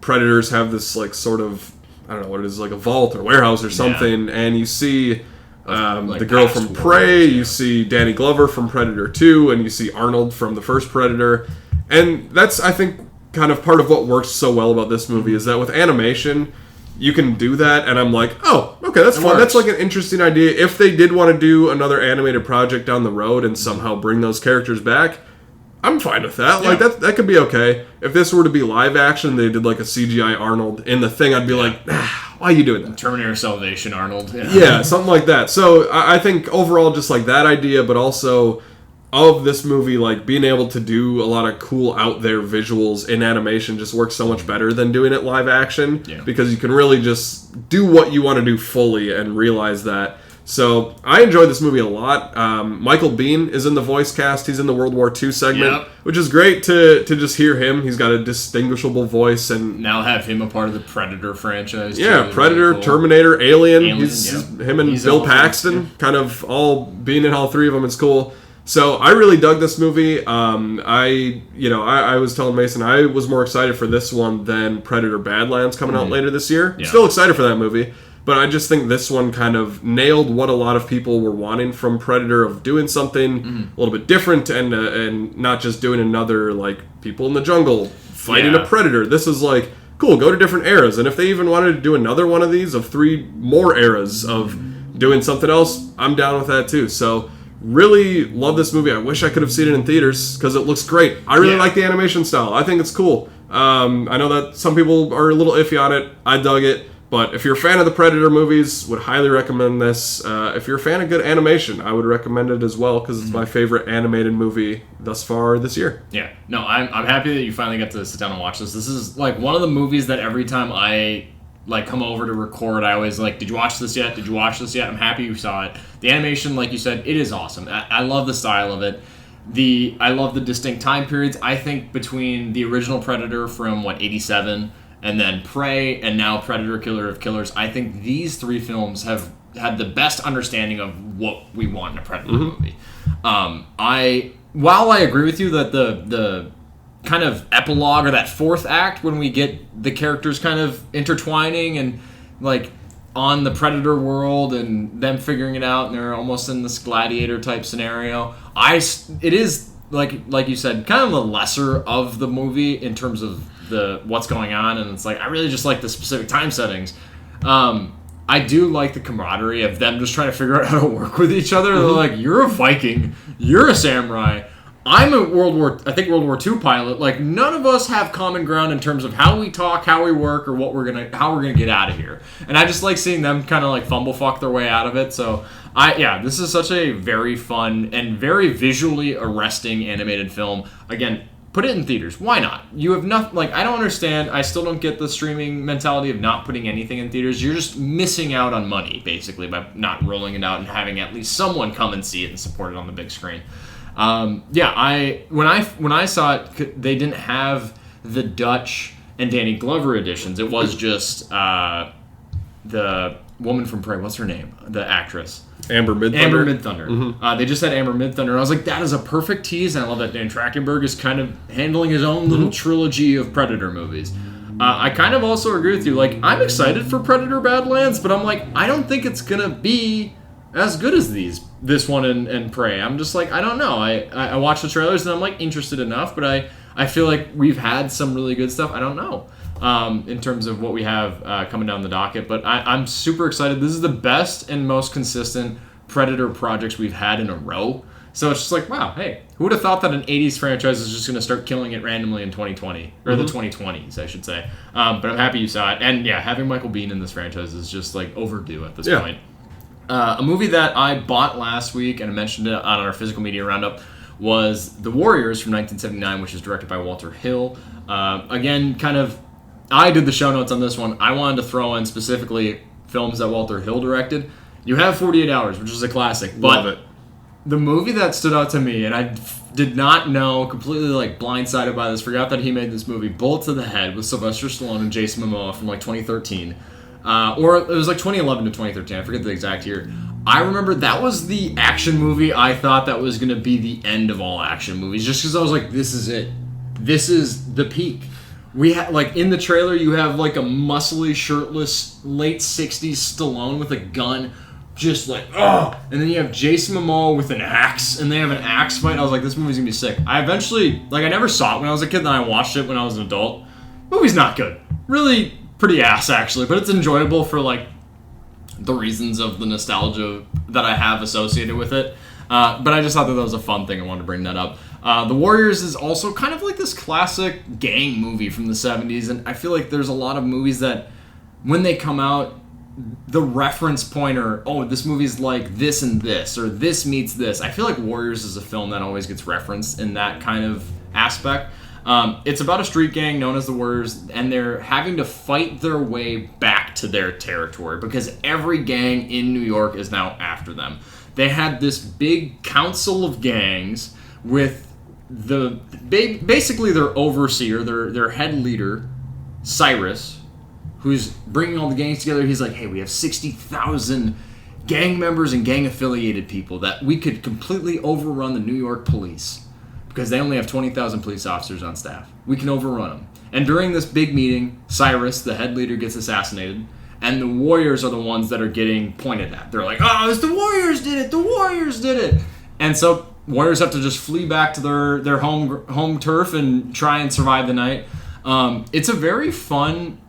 Predators have this, like, sort of, I don't know what it is, like a vault or warehouse or something, and you see the girl from Prey, you see Danny Glover from Predator 2, and you see Arnold from the first Predator. And that's, I think, kind of part of what works so well about this movie, is that with animation, you can do that, and I'm like, oh, okay, that's fun. That's like an interesting idea. If they did want to do another animated project down the road and somehow bring those characters back, I'm fine with that. Like, that could be okay. If this were to be live action, they did like a CGI Arnold in the thing, I'd be like, why are you doing that? Terminator Salvation Arnold. Yeah, something like that. So I think overall, just like that idea, but also of this movie, like being able to do a lot of cool out there visuals in animation just works so much better than doing it live action, because you can really just do what you want to do fully and realize that. So I enjoyed this movie a lot. Michael Biehn is in the voice cast. He's in the World War II segment, which is great to just hear him. He's got a distinguishable voice, and now have him a part of the Predator franchise. Yeah, Predator, really cool. Terminator, Alien. Him and Bill Paxton, kind of all being in all three of them is cool. So I really dug this movie. I was telling Mason I was more excited for this one than Predator Badlands coming out later this year. Yeah. Still excited for that movie. But I just think this one kind of nailed what a lot of people were wanting from Predator, of doing something a little bit different and not just doing another, like, people in the jungle fighting a predator. This is like, cool, go to different eras. And if they even wanted to do another one of these of 3 more eras of doing something else, I'm down with that too. So really love this movie. I wish I could have seen it in theaters because it looks great. I really like the animation style. I think it's cool. I know that some people are a little iffy on it. I dug it. But if you're a fan of the Predator movies, would highly recommend this. If you're a fan of good animation, I would recommend it as well, because it's my favorite animated movie thus far this year. Yeah. No, I'm happy that you finally got to sit down and watch this. This is like one of the movies that every time I come over to record, I always like, did you watch this yet? Did you watch this yet? I'm happy you saw it. The animation, like you said, it is awesome. I love the style of it. I love the distinct time periods. I think between the original Predator from 87 and then Prey and now Predator Killer of Killers, I think these three films have had the best understanding of what we want in a Predator movie. While I agree with you that the kind of epilogue or that fourth act when we get the characters kind of intertwining and like on the Predator world and them figuring it out and they're almost in this gladiator type scenario, it is like you said, kind of the lesser of the movie in terms of what's going on, and it's like I really just like the specific time settings. I do like the camaraderie of them just trying to figure out how to work with each other. They're like, you're a Viking, you're a samurai, I'm a World War II pilot. Like, none of us have common ground in terms of how we talk, how we work, or how we're gonna get out of here. And I just like seeing them kind of like fumble fuck their way out of it. So this is such a very fun and very visually arresting animated film. Again, put it in theaters. Why not? You have nothing. Like, I don't understand. I still don't get the streaming mentality of not putting anything in theaters. You're just missing out on money basically by not rolling it out and having at least someone come and see it and support it on the big screen. When I saw it, they didn't have the Dutch and Danny Glover editions. It was just the woman from Prey. What's her name? The actress. Amber Midthunder. Mm-hmm. They just had Amber Midthunder. And I was like, that is a perfect tease. And I love that Dan Trachtenberg is kind of handling his own little trilogy of Predator movies. I kind of also agree with you. Like, I'm excited for Predator Badlands, but I'm like, I don't think it's going to be as good as this one and Prey. I'm just like, I don't know. I watch the trailers and I'm like interested enough, but I feel like we've had some really good stuff. I don't know in terms of what we have coming down the docket, but I'm super excited. This is the best and most consistent Predator projects we've had in a row. So it's just like, wow, hey, who would have thought that an 80s franchise is just going to start killing it randomly in 2020? Or the 2020s, I should say. But I'm happy you saw it. And yeah, having Michael Biehn in this franchise is just like overdue at this point. A movie that I bought last week and I mentioned it on our physical media roundup was The Warriors from 1979, which is directed by Walter Hill. Again, I did the show notes on this one. I wanted to throw in specifically films that Walter Hill directed. You have 48 Hours, which is a classic. But love it. The movie that stood out to me, and I did not know, completely like blindsided by this, forgot that he made this movie, Bullet to the Head, with Sylvester Stallone and Jason Momoa from like 2013. Or it was like 2011 to 2013. I forget the exact year. I remember that was the action movie I thought that was going to be the end of all action movies. Just because I was like, this is it. This is the peak. We had, like, in the trailer, you have like a muscly, shirtless, late 60s Stallone with a gun. Just like, oh! And then you have Jason Momoa with an axe, and they have an axe fight. I was like, this movie's going to be sick. I eventually, like, I never saw it when I was a kid, then I watched it when I was an adult. Movie's not good. Really pretty ass, actually, but it's enjoyable for like the reasons of the nostalgia that I have associated with it. But I just thought that was a fun thing. I wanted to bring that up. The Warriors is also kind of like this classic gang movie from the 70s, and I feel like there's a lot of movies that when they come out, the reference pointer, oh, this movie's like this and this, or this meets this. I feel like Warriors is a film that always gets referenced in that kind of aspect. It's about a street gang known as the Warriors, and they're having to fight their way back to their territory because every gang in New York is now after them. They had this big council of gangs with basically their overseer, their head leader, Cyrus, who's bringing all the gangs together. He's like, hey, we have 60,000 gang members and gang-affiliated people that we could completely overrun the New York police. Because they only have 20,000 police officers on staff. We can overrun them. And during this big meeting, Cyrus, the head leader, gets assassinated, and the Warriors are the ones that are getting pointed at. They're like, oh, it's the Warriors did it! The Warriors did it! And so Warriors have to just flee back to their home turf and try and survive the night. It's a very fun,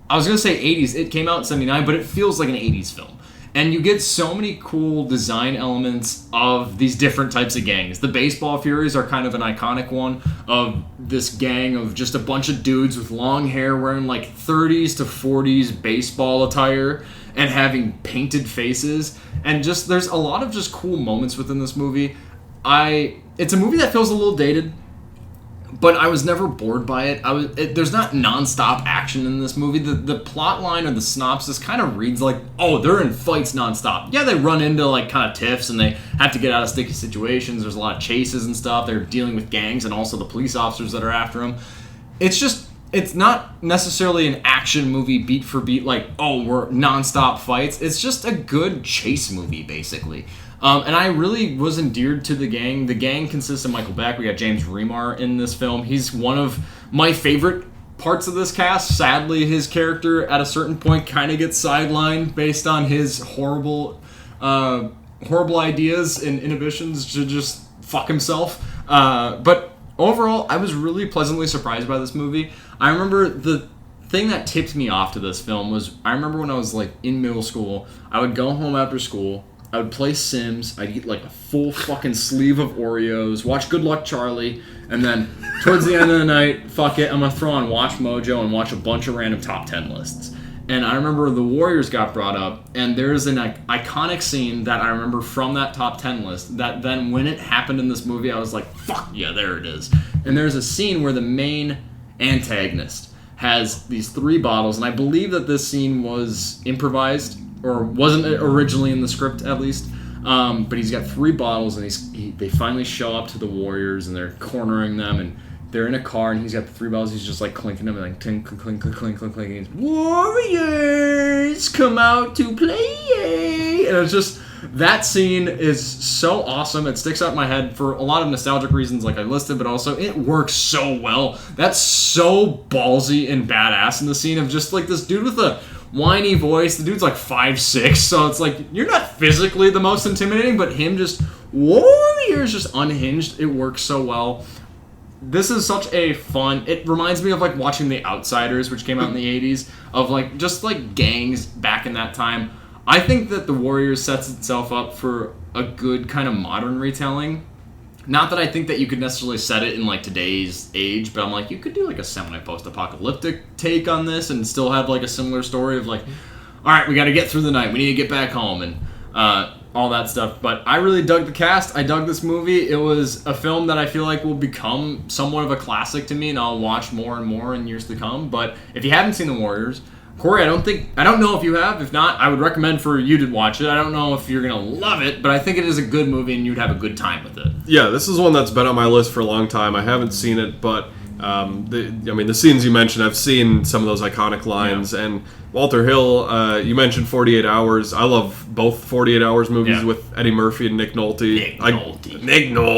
I was going to say 80s. It came out in 79, but it feels like an 80s film. And you get so many cool design elements of these different types of gangs. The Baseball Furies are kind of an iconic one of this gang of just a bunch of dudes with long hair wearing like 30s to 40s baseball attire and having painted faces. And just there's a lot of just cool moments within this movie. It's a movie that feels a little dated. but I was never bored by it. There's not nonstop action in this movie. The plot line or the synopsis kind of reads like, oh, they're in fights nonstop. Yeah, they run into like kind of tiffs and they have to get out of sticky situations. There's a lot of chases and stuff. They're dealing with gangs and also the police officers that are after them. It's not necessarily an action movie beat for beat like, oh, we're nonstop fights. It's just a good chase movie, basically. And I really was endeared to the gang. The gang consists of Michael Beck. We got James Remar in this film. He's one of my favorite parts of this cast. Sadly, his character at a certain point kind of gets sidelined based on his horrible ideas and inhibitions to just fuck himself. But overall, I was really pleasantly surprised by this movie. I remember the thing that tipped me off to this film was, I remember when I was like in middle school, I would go home after school, I would play Sims, I'd eat like a full fucking sleeve of Oreos, watch Good Luck Charlie, and then towards the end of the night, fuck it, I'm gonna throw on Watch Mojo and watch a bunch of random top 10 lists. And I remember the Warriors got brought up, and there's an iconic scene that I remember from that top 10 list that then when it happened in this movie, I was like, fuck yeah, there it is. And there's a scene where the main antagonist has these 3 bottles, and I believe that this scene was improvised, or wasn't originally in the script at least, but he's got 3 bottles, and they finally show up to the Warriors, and they're cornering them, and they're in a car, and he's got the 3 bottles, he's just like clinking them, and like clink, clink, clink, clink, clink, clink, and he's, Warriors, come out to play! And it's just, that scene is so awesome. It sticks out in my head for a lot of nostalgic reasons like I listed, but also it works so well. That's so ballsy and badass in the scene of just like this dude with a whiny voice. The dude's like 5'6", so it's like you're not physically the most intimidating, but him just, Warriors, just unhinged. It works so well. This is such a fun, it reminds me of like watching The Outsiders, which came out in the 80s, of like just like gangs back in that time. I think that The Warriors sets itself up for a good kind of modern retelling. Not that I think that you could necessarily set it in like today's age, but I'm like, you could do like a semi-post-apocalyptic take on this and still have like a similar story of like, all right, we got to get through the night, we need to get back home, and all that stuff. But I really dug the cast. I dug this movie. It was a film that I feel like will become somewhat of a classic to me, and I'll watch more and more in years to come. But if you haven't seen The Warriors, Corey, I don't know if you have. If not, I would recommend for you to watch it. I don't know if you're going to love it, but I think it is a good movie and you'd have a good time with it. Yeah, this is one that's been on my list for a long time. I haven't seen it, but the scenes you mentioned, I've seen some of those iconic lines. Yeah. And Walter Hill, you mentioned 48 Hours. I love both 48 Hours movies with Eddie Murphy and Nick Nolte. Nick Nolte.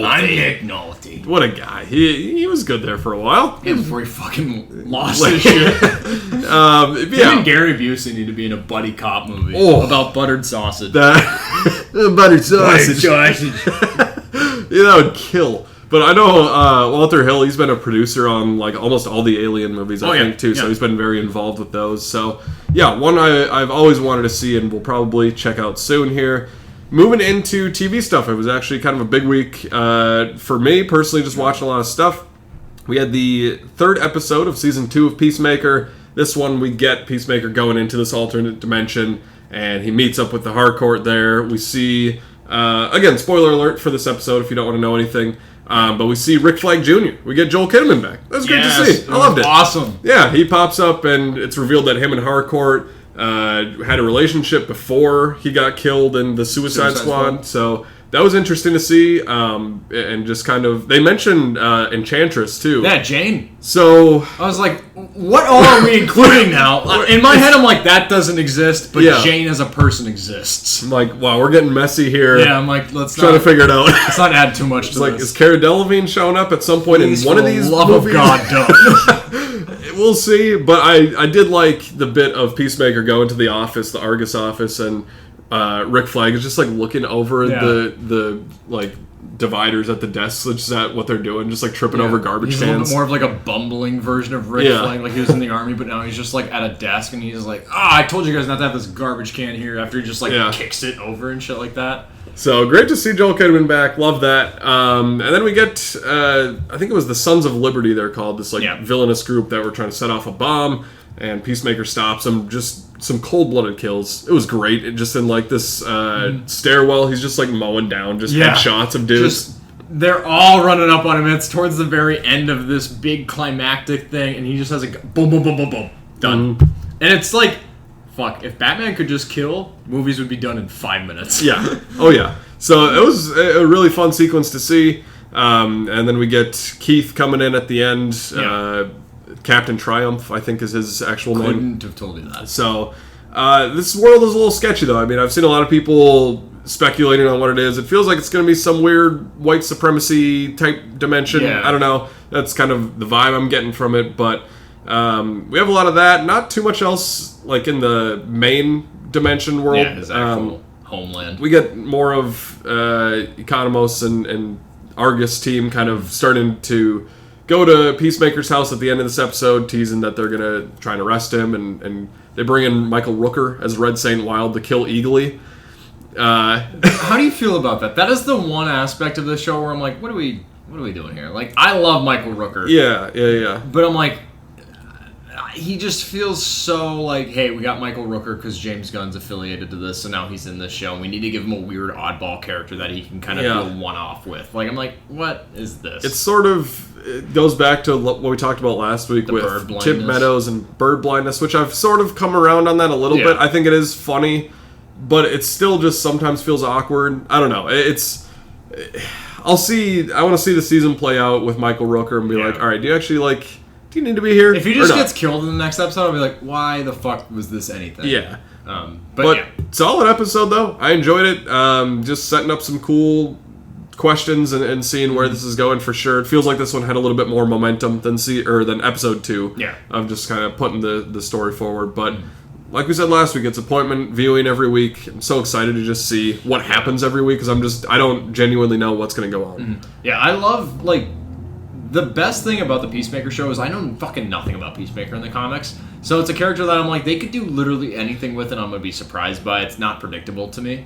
I'm Nick Nolte. What a guy. He was good there for a while. Yeah, before he fucking lost his shit. Him and Gary Busey need to be in a buddy cop movie about buttered sausage. Buttered sausage. That would kill. But I know Walter Hill, he's been a producer on like almost all the Alien movies, I think, too. Yeah. So he's been very involved with those. So, yeah, one I've always wanted to see and we'll probably check out soon here. Moving into TV stuff, it was actually kind of a big week for me, personally, just watching a lot of stuff. We had the 3rd episode of Season 2 of Peacemaker. This one, we get Peacemaker going into this alternate dimension, and he meets up with the Harcourt there. We see, again, spoiler alert for this episode if you don't want to know anything, but we see Rick Flag Jr. We get Joel Kinnaman back. That was great to see. I loved it. Awesome. Yeah, he pops up, and it's revealed that him and Harcourt had a relationship before he got killed in the Suicide Squad. So that was interesting to see, and just kind of, they mentioned Enchantress too. Yeah, Jane. So I was like, what all are we including now? In my head, I'm like, that doesn't exist, but Jane as a person exists. I'm like, wow, we're getting messy here. Yeah, I'm like, let's try to figure it out. Let's not add too much to this. Like, is Cara Delevingne showing up at some point in one of these love movies? Of God, don't. We'll see, but I did like the bit of Peacemaker going to the office, the Argus office, and Rick Flag is just like looking over the like dividers at the desks, which is what they're doing, just like tripping over garbage cans. He's a little bit more of like a bumbling version of Rick Flag, like he was in the army, but now he's just like at a desk and he's like, I told you guys not to have this garbage can here, after he just like kicks it over and shit like that. So great to see Joel Kinnaman back. Love that. And then we get, I think it was the Sons of Liberty, they're called, this like villainous group that were trying to set off a bomb, and Peacemaker stops them. Just some cold-blooded kills. It was great. Just in like this stairwell, he's just like mowing down just headshots of dudes. Just they're all running up on him. It's towards the very end of this big climactic thing, and he just has a boom, boom, boom, boom, boom, done. And it's like, fuck, if Batman could just kill, movies would be done in 5 minutes. Yeah. Oh, yeah. So it was a really fun sequence to see. And then we get Keith coming in at the end. Yeah. Captain Triumph, I think, is his actual name. Couldn't have told you that. So this world is a little sketchy, though. I mean, I've seen a lot of people speculating on what it is. It feels like it's going to be some weird white supremacy type dimension. Yeah. I don't know. That's kind of the vibe I'm getting from it. But we have a lot of that. Not too much else, like in the main dimension world. Yeah, his actual homeland. We get more of Economos and Argus team kind of starting to go to Peacemaker's house at the end of this episode, teasing that they're going to try and arrest him, and they bring in Michael Rooker as Red Saint Wild to kill Eagly. How do you feel about that? That is the one aspect of this show where I'm like, what are we doing here? Like, I love Michael Rooker. Yeah. But I'm like, he just feels so like, hey, we got Michael Rooker because James Gunn's affiliated to this, so now he's in this show, and we need to give him a weird oddball character that he can kind of do a one-off with. Like, I'm like, what is this? It goes back to what we talked about last week with Chip Meadows and bird blindness, which I've sort of come around on that a little bit. I think it is funny, but it still just sometimes feels awkward. I don't know. I want to see the season play out with Michael Rooker and be like, all right, do you need to be here? If he just gets killed in the next episode, I'll be like, why the fuck was this anything? Yeah. But solid episode, though. I enjoyed it. Just setting up some cool questions and seeing where this is going for sure. It feels like this one had a little bit more momentum than episode 2. Yeah. Of just kind of putting the story forward. But like we said last week, it's appointment viewing every week. I'm so excited to just see what happens every week because I don't genuinely know what's going to go on. Yeah, I love, like, the best thing about the Peacemaker show is I know fucking nothing about Peacemaker in the comics. So it's a character that I'm like, they could do literally anything with and I'm going to be surprised by. It's not predictable to me.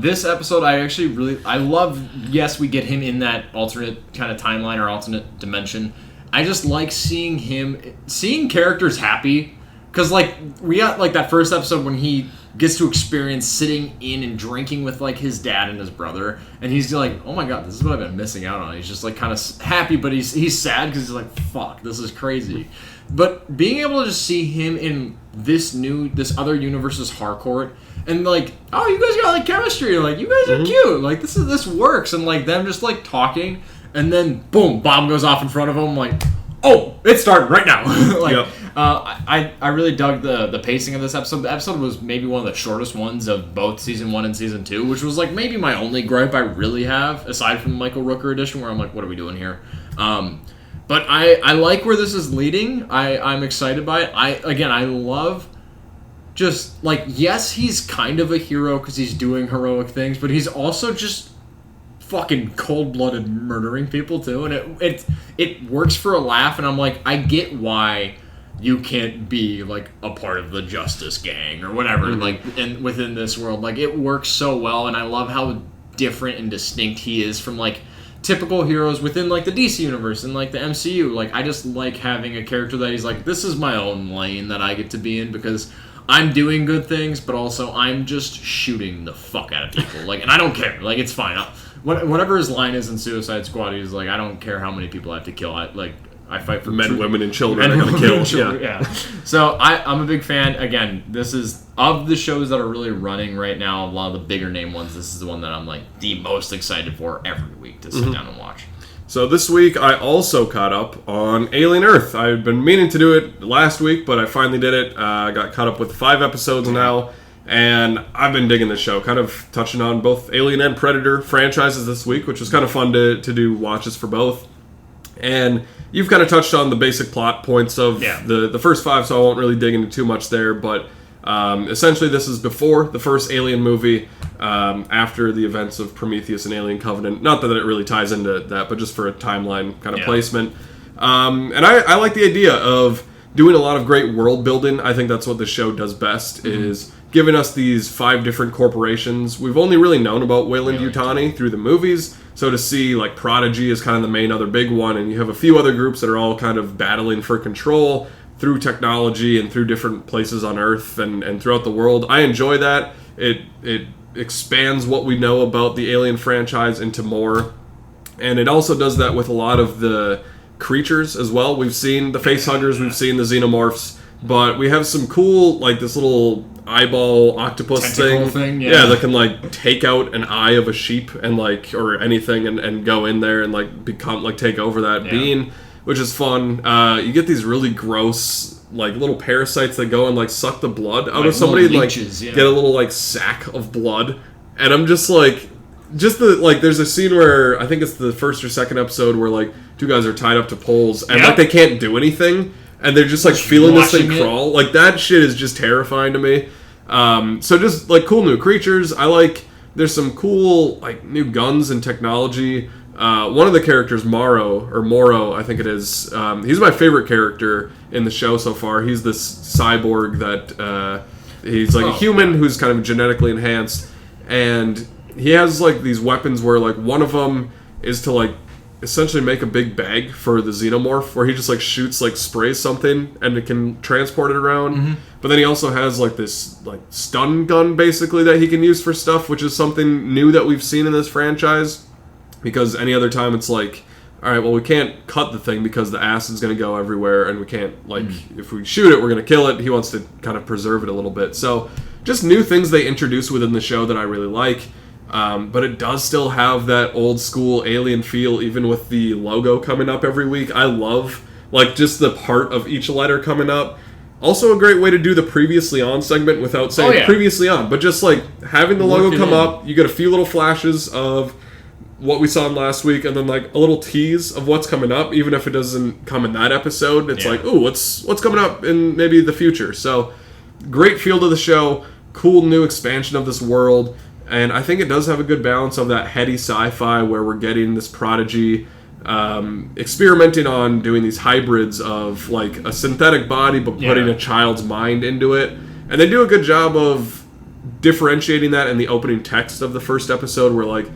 This episode, I love, yes, we get him in that alternate kind of timeline or alternate dimension. I just like seeing characters happy. Because, like, we got, like, that first episode when he gets to experience sitting in and drinking with, like, his dad and his brother. And he's like, oh, my God, this is what I've been missing out on. He's just, like, kind of happy, but he's sad because he's like, fuck, this is crazy. But being able to just see him in this other universe's Harcourt and, like, oh, you guys got, like, chemistry. Like, you guys are cute. Like, this works. And, like, them just, like, talking. And then, boom, bomb goes off in front of him. Like, oh, it's starting right now. Like, I really dug the pacing of this episode. The episode was maybe one of the shortest ones of both season 1 and season 2, which was like maybe my only gripe I really have, aside from the Michael Rooker edition, where I'm like, what are we doing here? But I like where this is leading. I'm excited by it. I love just, like, yes, he's kind of a hero because he's doing heroic things, but he's also just fucking cold-blooded murdering people too, and it works for a laugh, and I'm like, I get why you can't be, like, a part of the Justice Gang or whatever, like, within this world. Like, it works so well, and I love how different and distinct he is from, like, typical heroes within, like, the DC universe and, like, the MCU. Like, I just like having a character that he's like, this is my own lane that I get to be in because I'm doing good things, but also I'm just shooting the fuck out of people. Like, and I don't care. Like, it's fine. Whatever his line is in Suicide Squad, he's like, I don't care how many people I have to kill. I fight for men, women, and children. Men, I gotta women, kill. Children, yeah. So I'm a big fan. Again, this is of the shows that are really running right now. A lot of the bigger name ones. This is the one that I'm like the most excited for every week to sit down and watch. So this week I also caught up on Alien Earth. I've been meaning to do it last week, but I finally did it. I got caught up with 5 episodes now. And I've been digging this show, kind of touching on both Alien and Predator franchises this week, which was kind of fun to do watches for both. And you've kind of touched on the basic plot points of the first 5, so I won't really dig into too much there. But essentially, this is before the first Alien movie, after the events of Prometheus and Alien Covenant. Not that it really ties into that, but just for a timeline kind of placement. And I like the idea of doing a lot of great world building. I think that's what the show does best, is giving us these 5 different corporations. We've only really known about Weyland-Yutani through the movies, so to see, like, Prodigy is kind of the main other big one, and you have a few other groups that are all kind of battling for control through technology and through different places on Earth and throughout the world. I enjoy that. It expands what we know about the Alien franchise into more And it also does that with a lot of the creatures as well. We've seen the facehuggers, we've seen the xenomorphs, but we have some cool, like this little eyeball octopus thing. Yeah, that can like take out an eye of a sheep and like, or anything, and go in there and like become, like take over that being, which is fun. You get these really gross, like little parasites that go and like suck the blood out of somebody, leeches, like get a little like sack of blood. And I'm just like, there's a scene where I think it's the first or second episode where like two guys are tied up to poles and like they can't do anything and they're just like feeling this thing crawl. Like that shit is just terrifying to me. So just like cool new creatures. There's some cool like new guns and technology. One of the characters, Moro, I think it is. He's my favorite character in the show so far. He's this cyborg that he's like a human who's kind of genetically enhanced, and he has like these weapons where like one of them is to like essentially make a big bag for the xenomorph, where he just like shoots, like sprays something and it can transport it around. But then he also has like this like stun gun basically that he can use for stuff, which is something new that we've seen in this franchise, because any other time it's like, all right, well, we can't cut the thing because the acid's going to go everywhere, and we can't, like, if we shoot it, we're going to kill it. He wants to kind of preserve it a little bit. So just new things they introduce within the show that I really like. But it does still have that old school Alien feel, even with the logo coming up every week. I love, like, just the part of each letter coming up. Also a great way to do the previously on segment without saying previously on, but just, like, having the logo come up. You get a few little flashes of what we saw in last week, and then like a little tease of what's coming up, even if it doesn't come in that episode. It's like, ooh, what's coming up in maybe the future. So great feel to the show, cool new expansion of this world, and I think it does have a good balance of that heady sci-fi where we're getting this prodigy experimenting on doing these hybrids of like a synthetic body but putting a child's mind into it, and they do a good job of differentiating that in the opening text of the first episode, where like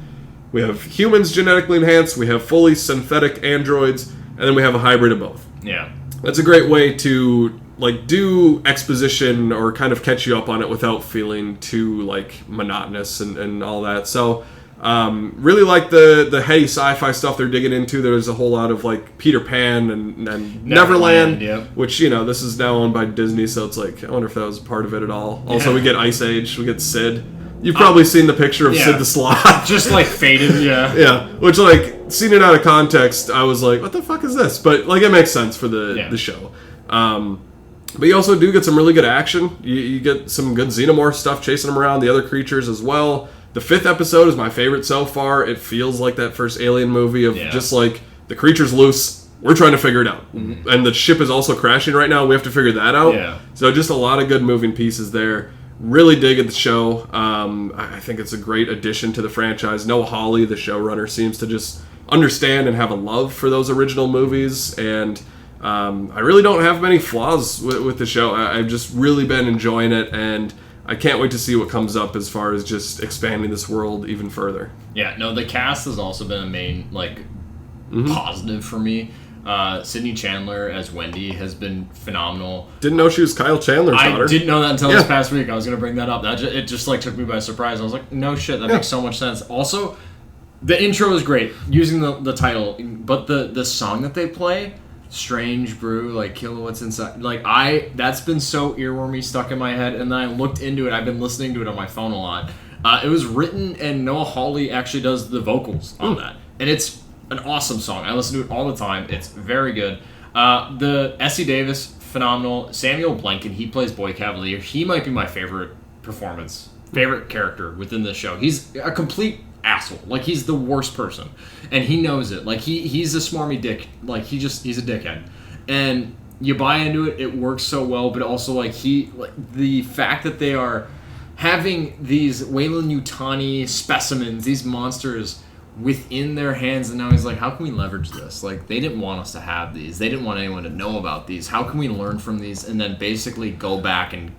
we have humans genetically enhanced, we have fully synthetic androids, and then we have a hybrid of both. Yeah. That's a great way to like do exposition or kind of catch you up on it without feeling too like monotonous and all that. So really like the heady sci-fi stuff they're digging into. There's a whole lot of like Peter Pan and Neverland, which, you know, this is now owned by Disney, so it's like, I wonder if that was a part of it at all. Also, we get Ice Age, we get Sid. You've probably seen the picture of Sid the Sloth. Just like faded, yeah. Which, like, seen it out of context, I was like, what the fuck is this? But, like, it makes sense for the show. But you also do get some really good action. You get some good xenomorph stuff chasing them around, the other creatures as well. The 5th episode is my favorite so far. It feels like that first Alien movie of just like, the creature's loose, we're trying to figure it out. And the ship is also crashing right now, we have to figure that out. So just a lot of good moving pieces there. Really dig at the show. I think it's a great addition to the franchise. Noah Hawley, the showrunner, seems to just understand and have a love for those original movies. And I really don't have many flaws with the show. I've just really been enjoying it, and I can't wait to see what comes up as far as just expanding this world even further. Yeah, no, the cast has also been a main, like, positive for me. Sydney Chandler as Wendy has been phenomenal. Didn't know she was Kyle Chandler's daughter. I didn't know that until this past week. I was going to bring that up. It just like took me by surprise. I was like, no shit, that makes so much sense. Also, the intro is great, using the title, but the song that they play, Strange Brew, like Kill What's Inside, like that's been so earwormy, stuck in my head, and then I looked into it. I've been listening to it on my phone a lot. It was written, and Noah Hawley actually does the vocals on that, and it's an awesome song. I listen to it all the time. It's very good. The Essie Davis, phenomenal. Samuel Blanken, he plays Boy Cavalier. He might be my favorite character within this show. He's a complete asshole. Like, he's the worst person, and he knows it. Like, he's a smarmy dick. Like, he's a dickhead, and you buy into it. It works so well, but also like the fact that they are having these Weyland-Yutani specimens, these monsters, within their hands, and now he's like, how can we leverage this? Like, they didn't want us to have these. They didn't want anyone to know about these. How can we learn from these and then basically go back and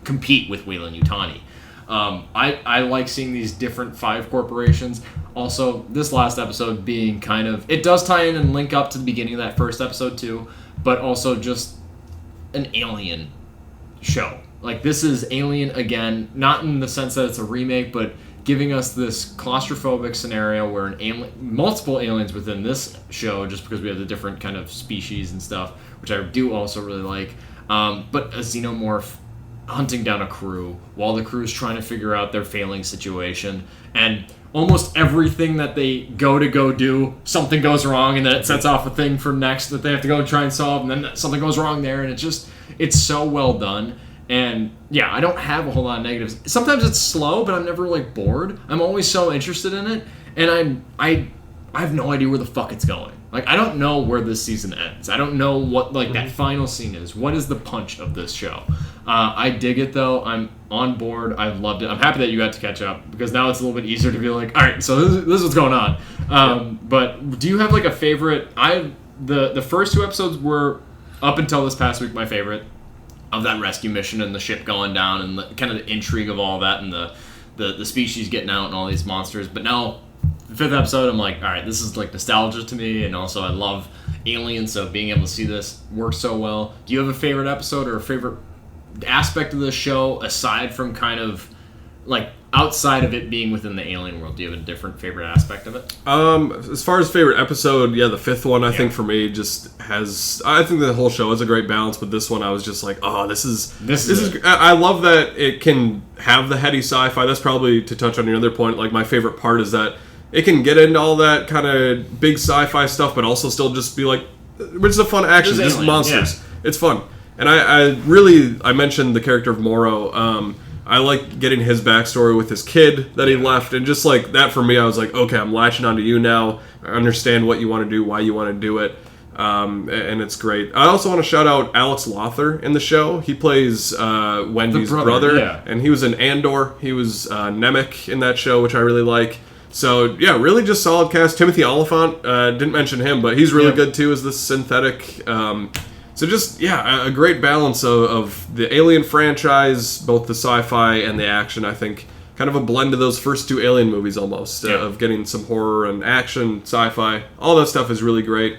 compete with Weyland-Yutani? I like seeing these different 5 corporations. Also, this last episode being kind of, it does tie in and link up to the beginning of that first episode too, but also just an Alien show. Like, this is Alien again, not in the sense that it's a remake, but giving us this claustrophobic scenario where multiple aliens within this show, just because we have the different kind of species and stuff, which I do also really like. But a xenomorph hunting down a crew while the crew's trying to figure out their failing situation, and almost everything that they go do, something goes wrong, and then it sets off a thing for next that they have to go and try and solve, and then something goes wrong there, and it's so well done. And yeah, I don't have a whole lot of negatives. Sometimes it's slow, but I'm never like bored. I'm always so interested in it, and I have no idea where the fuck it's going. Like, I don't know where this season ends. I don't know what that final scene is. What is the punch of this show? I dig it though. I'm on board. I've loved it. I'm happy that you got to catch up, because now it's a little bit easier to be like, all right, so this is what's going on. But do you have like a favorite? The first 2 episodes were, up until this past week, my favorite, of that rescue mission and the ship going down and the kind of the intrigue of all that and the species getting out and all these monsters. But now, the 5th episode, I'm like, all right, this is like nostalgia to me, and also I love aliens, so being able to see this works so well. Do you have a favorite episode or a favorite aspect of the show aside from kind of like outside of it being within the alien world? Do you have a different favorite aspect of it? As far as favorite episode, the 5th one, I think for me just has. I think the whole show has a great balance, but this one I was just like, oh, this is. I love that it can have the heady sci-fi. That's probably, to touch on your other point, like my favorite part is that it can get into all that kind of big sci-fi stuff, but also still just be like, it's a fun action, just monsters. Yeah. It's fun. And I mentioned the character of Morrow. I like getting his backstory with his kid that he left, and just like that for me, I was like, okay, I'm latching onto you now. I understand what you want to do, why you want to do it, and it's great. I also want to shout out Alex Lothar in the show. He plays Wendy's brother, and he was in Andor. He was Nemec in that show, which I really like. So, yeah, really just solid cast. Timothy Oliphant, didn't mention him, but he's really good, too, as this synthetic. So just, a great balance of the Alien franchise, both the sci-fi and the action, I think. Kind of a blend of those first 2 Alien movies, almost, of getting some horror and action, sci-fi. All that stuff is really great.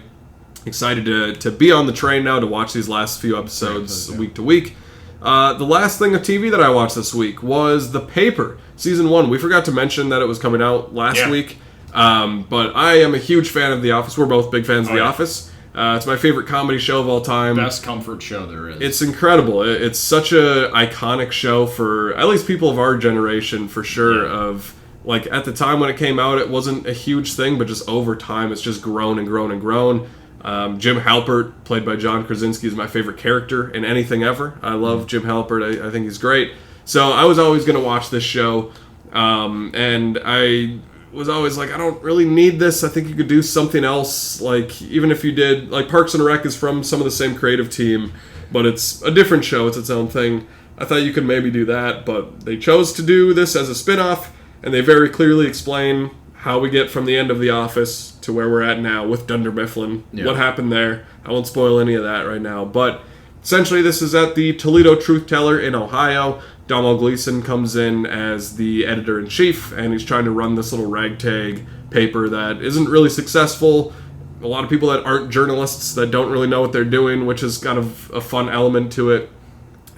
Excited to be on the train now, to watch these last few episodes week to week. The last thing of TV that I watched this week was The Paper, Season 1. We forgot to mention that it was coming out last week, but I am a huge fan of The Office. We're both big fans of The Office. It's my favorite comedy show of all time. Best comfort show there is. It's incredible. It's such a iconic show for at least people of our generation, for sure. Of like, at the time when it came out, it wasn't a huge thing, but just over time, it's just grown and grown and grown. Jim Halpert, played by John Krasinski, is my favorite character in anything ever. I love Jim Halpert. I think he's great. So I was always going to watch this show, and I was always like, I don't really need this. I think you could do something else. Like, even if you did, like, Parks and Rec is from some of the same creative team, but it's a different show. It's its own thing. I thought you could maybe do that, but they chose to do this as a spin-off, and they very clearly explain how we get from the end of The Office to where we're at now with Dunder Mifflin. What happened there. I won't spoil any of that right now, but essentially this is at the Toledo Truth Teller in Ohio. Domhnall Gleeson comes in as the editor-in-chief, and he's trying to run this little ragtag paper that isn't really successful. A lot of people that aren't journalists that don't really know what they're doing, which is kind of a fun element to it.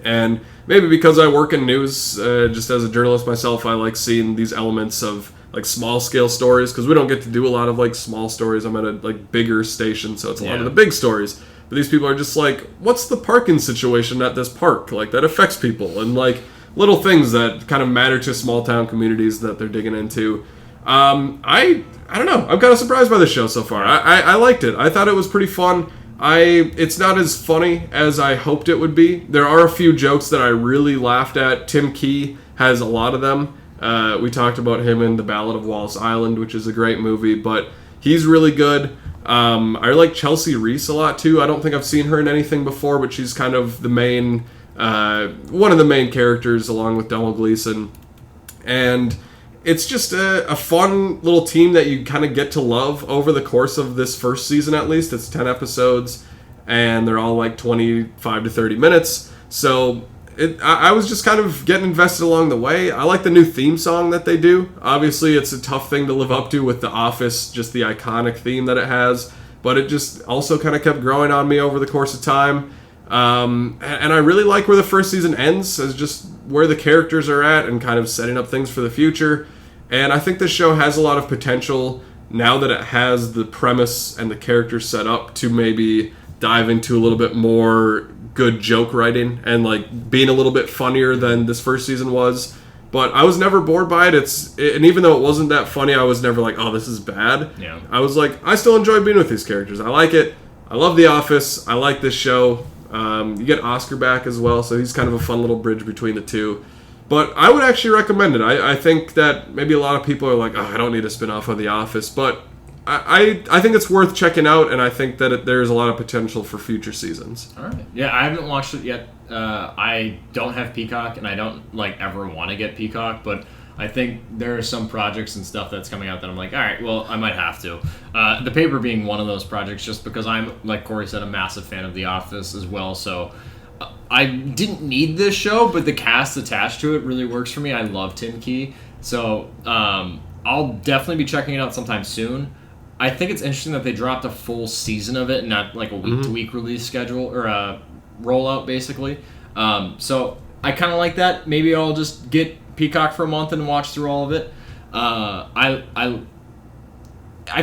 And maybe because I work in news, just as a journalist myself, I like seeing these elements of like small-scale stories, because we don't get to do a lot of like small stories. I'm at a like bigger station, so it's a lot of the big stories. But these people are just like, what's the parking situation at this park? Like, that affects people, and like little things that kind of matter to small town communities that they're digging into. I don't know. I'm kind of surprised by the show so far. I liked it. I thought it was pretty fun. It's not as funny as I hoped it would be. There are a few jokes that I really laughed at. Tim Key has a lot of them. We talked about him in The Ballad of Wallace Island, which is a great movie, but he's really good. I like Chelsea Reese a lot too. I don't think I've seen her in anything before, but she's kind of the main, one of the main characters along with Domhnall Gleeson. And it's just a fun little team that you kind of get to love over the course of this first season, at least. It's 10 episodes, and they're all like 25 to 30 minutes. So I was just kind of getting invested along the way. I like the new theme song that they do. Obviously, it's a tough thing to live up to with The Office, just the iconic theme that it has. But it just also kind of kept growing on me over the course of time. And I really like where the first season ends, as just where the characters are at and kind of setting up things for the future. And I think this show has a lot of potential now that it has the premise and the characters set up to maybe dive into a little bit more good joke writing and like being a little bit funnier than this first season was. But I was never bored by it. And even though it wasn't that funny, I was never like, oh, this is bad. Yeah. I was like, I still enjoy being with these characters. I like it. I love The Office. I like this show. You get Oscar back as well, so he's kind of a fun little bridge between the two. But I would actually recommend it. I think that maybe a lot of people are like, oh, I don't need a spin-off of The Office. But I think it's worth checking out, and I think that there's a lot of potential for future seasons. All right. Yeah, I haven't watched it yet. I don't have Peacock, and I don't like ever want to get Peacock, but I think there are some projects and stuff that's coming out that I'm like, all right, well, I might have to. The Paper being one of those projects, just because I'm, like Corey said, a massive fan of The Office as well, so I didn't need this show, but the cast attached to it really works for me. I love Tim Key, so I'll definitely be checking it out sometime soon. I think it's interesting that they dropped a full season of it, not like a week-to-week release schedule, or a rollout, basically. So I kind of like that. Maybe I'll just get Peacock for a month and watch through all of it. I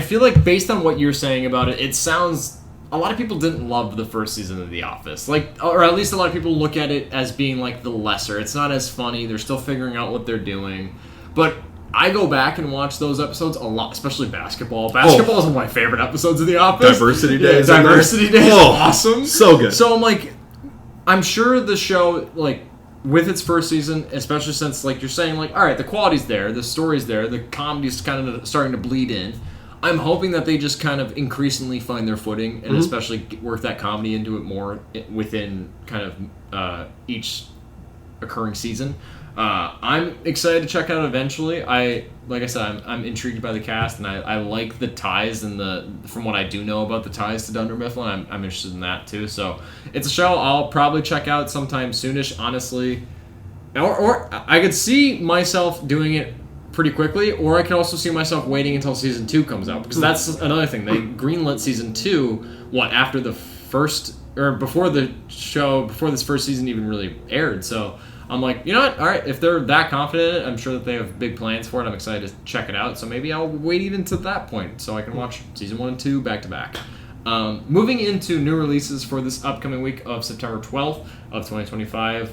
feel like based on what you're saying about it, it sounds... A lot of people didn't love the first season of The Office. Or at least a lot of people look at it as being like the lesser. It's not as funny. They're still figuring out what they're doing. But I go back and watch those episodes a lot, especially basketball. Basketball is one of my favorite episodes of The Office. Diversity Days. Yeah, Diversity Days is awesome. So good. So I'm like, I'm sure the show, like, with its first season, especially since, like you're saying, like, all right, the quality's there, the story's there, the comedy's kind of starting to bleed in. I'm hoping that they just kind of increasingly find their footing and especially work that comedy into it more within kind of each occurring season. I'm excited to check out eventually. Like I said, I'm intrigued by the cast, and I like the ties and from what I do know about the ties to Dunder Mifflin, I'm interested in that too. So it's a show I'll probably check out sometime soonish, honestly. Or I could see myself doing it pretty quickly, or I could also see myself waiting until season 2 comes out, because that's another thing. They greenlit season 2 after the first, or before this first season even really aired. So I'm like, you know what? All right, if they're that confident in it, I'm sure that they have big plans for it. I'm excited to check it out. So maybe I'll wait even to that point so I can watch season 1 and 2 back to back. Moving into new releases for this upcoming week of September 12th of 2025,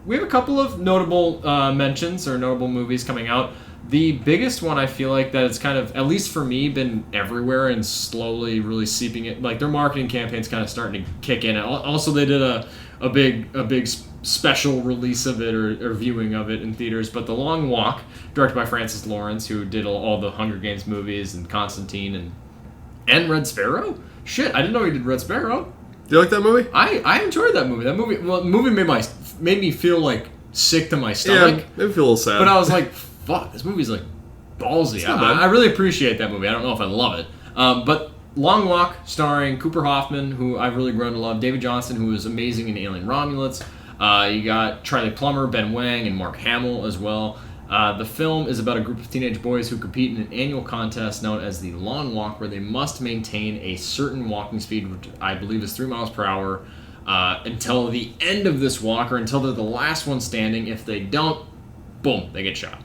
we have a couple of notable mentions or notable movies coming out. The biggest one, I feel like, that it's kind of, at least for me, been everywhere and slowly really seeping it. Like, their marketing campaign's kind of starting to kick in. Also, they did a big special release of it or viewing of it in theaters. But The Long Walk, directed by Francis Lawrence, who did all the Hunger Games movies and Constantine and Red Sparrow. Shit, I didn't know he did Red Sparrow. Do you like that movie? I enjoyed that movie. The movie made me feel like sick to my stomach. Yeah, made me feel a little sad. But I was like, fuck, this movie's like ballsy. I really appreciate that movie. I don't know if I love it. But Long Walk, starring Cooper Hoffman, who I've really grown to love, David Johnson, who was amazing in Alien Romulus. You got Charlie Plummer, Ben Wang, and Mark Hamill as well. The film is about a group of teenage boys who compete in an annual contest known as the Long Walk, where they must maintain a certain walking speed, which I believe is 3 miles per hour, until the end of this walk, or until they're the last one standing. If they don't, boom, they get shot.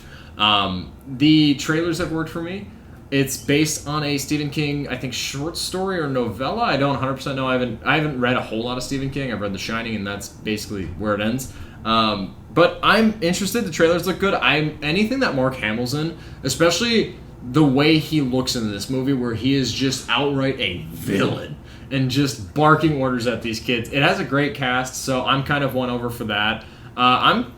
The trailers have worked for me. It's based on a Stephen King, I think, short story or novella. I don't 100% know. I haven't read a whole lot of Stephen King. I've read The Shining, and that's basically where it ends. But I'm interested. The trailers look good. Anything that Mark Hamill's in, especially the way he looks in this movie, where he is just outright a villain and just barking orders at these kids. It has a great cast, so I'm kind of won over for that.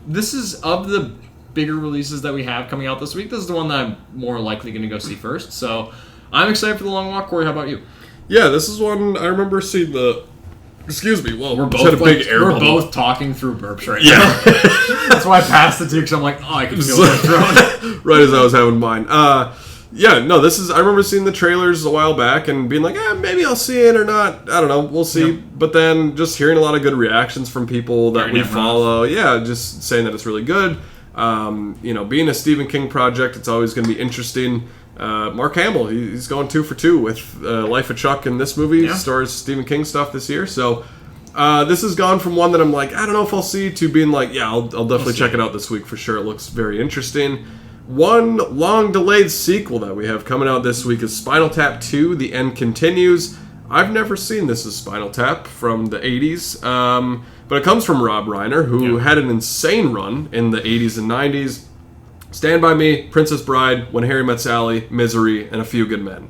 This is of the bigger releases that we have coming out this week. This is the one that I'm more likely going to go see first. So I'm excited for The Long Walk. Corey, how about you? Yeah, this is one I remember seeing the... Excuse me. Well, we're both talking through burps right now. That's why I passed it to you, because I'm like, oh, I can feel my throat. Right as I was having mine. Yeah, no, this is... I remember seeing the trailers a while back and being like, maybe I'll see it or not. I don't know. We'll see. Yep. But then just hearing a lot of good reactions from people that we follow. Yeah, just saying that it's really good. Being a Stephen King project, it's always going to be interesting. Mark Hamill, he's going 2 for 2 with Life of Chuck in this movie. Yeah. Stars Stephen King stuff this year. So this has gone from one that I'm like, I don't know if I'll see, to being like, yeah, I'll definitely check it out this week for sure. It looks very interesting. One long-delayed sequel that we have coming out this week is Spinal Tap 2, The End Continues. I've never seen this as Spinal Tap from the 80s, but it comes from Rob Reiner, who had an insane run in the 80s and 90s. Stand By Me, Princess Bride, When Harry Met Sally, Misery, and A Few Good Men.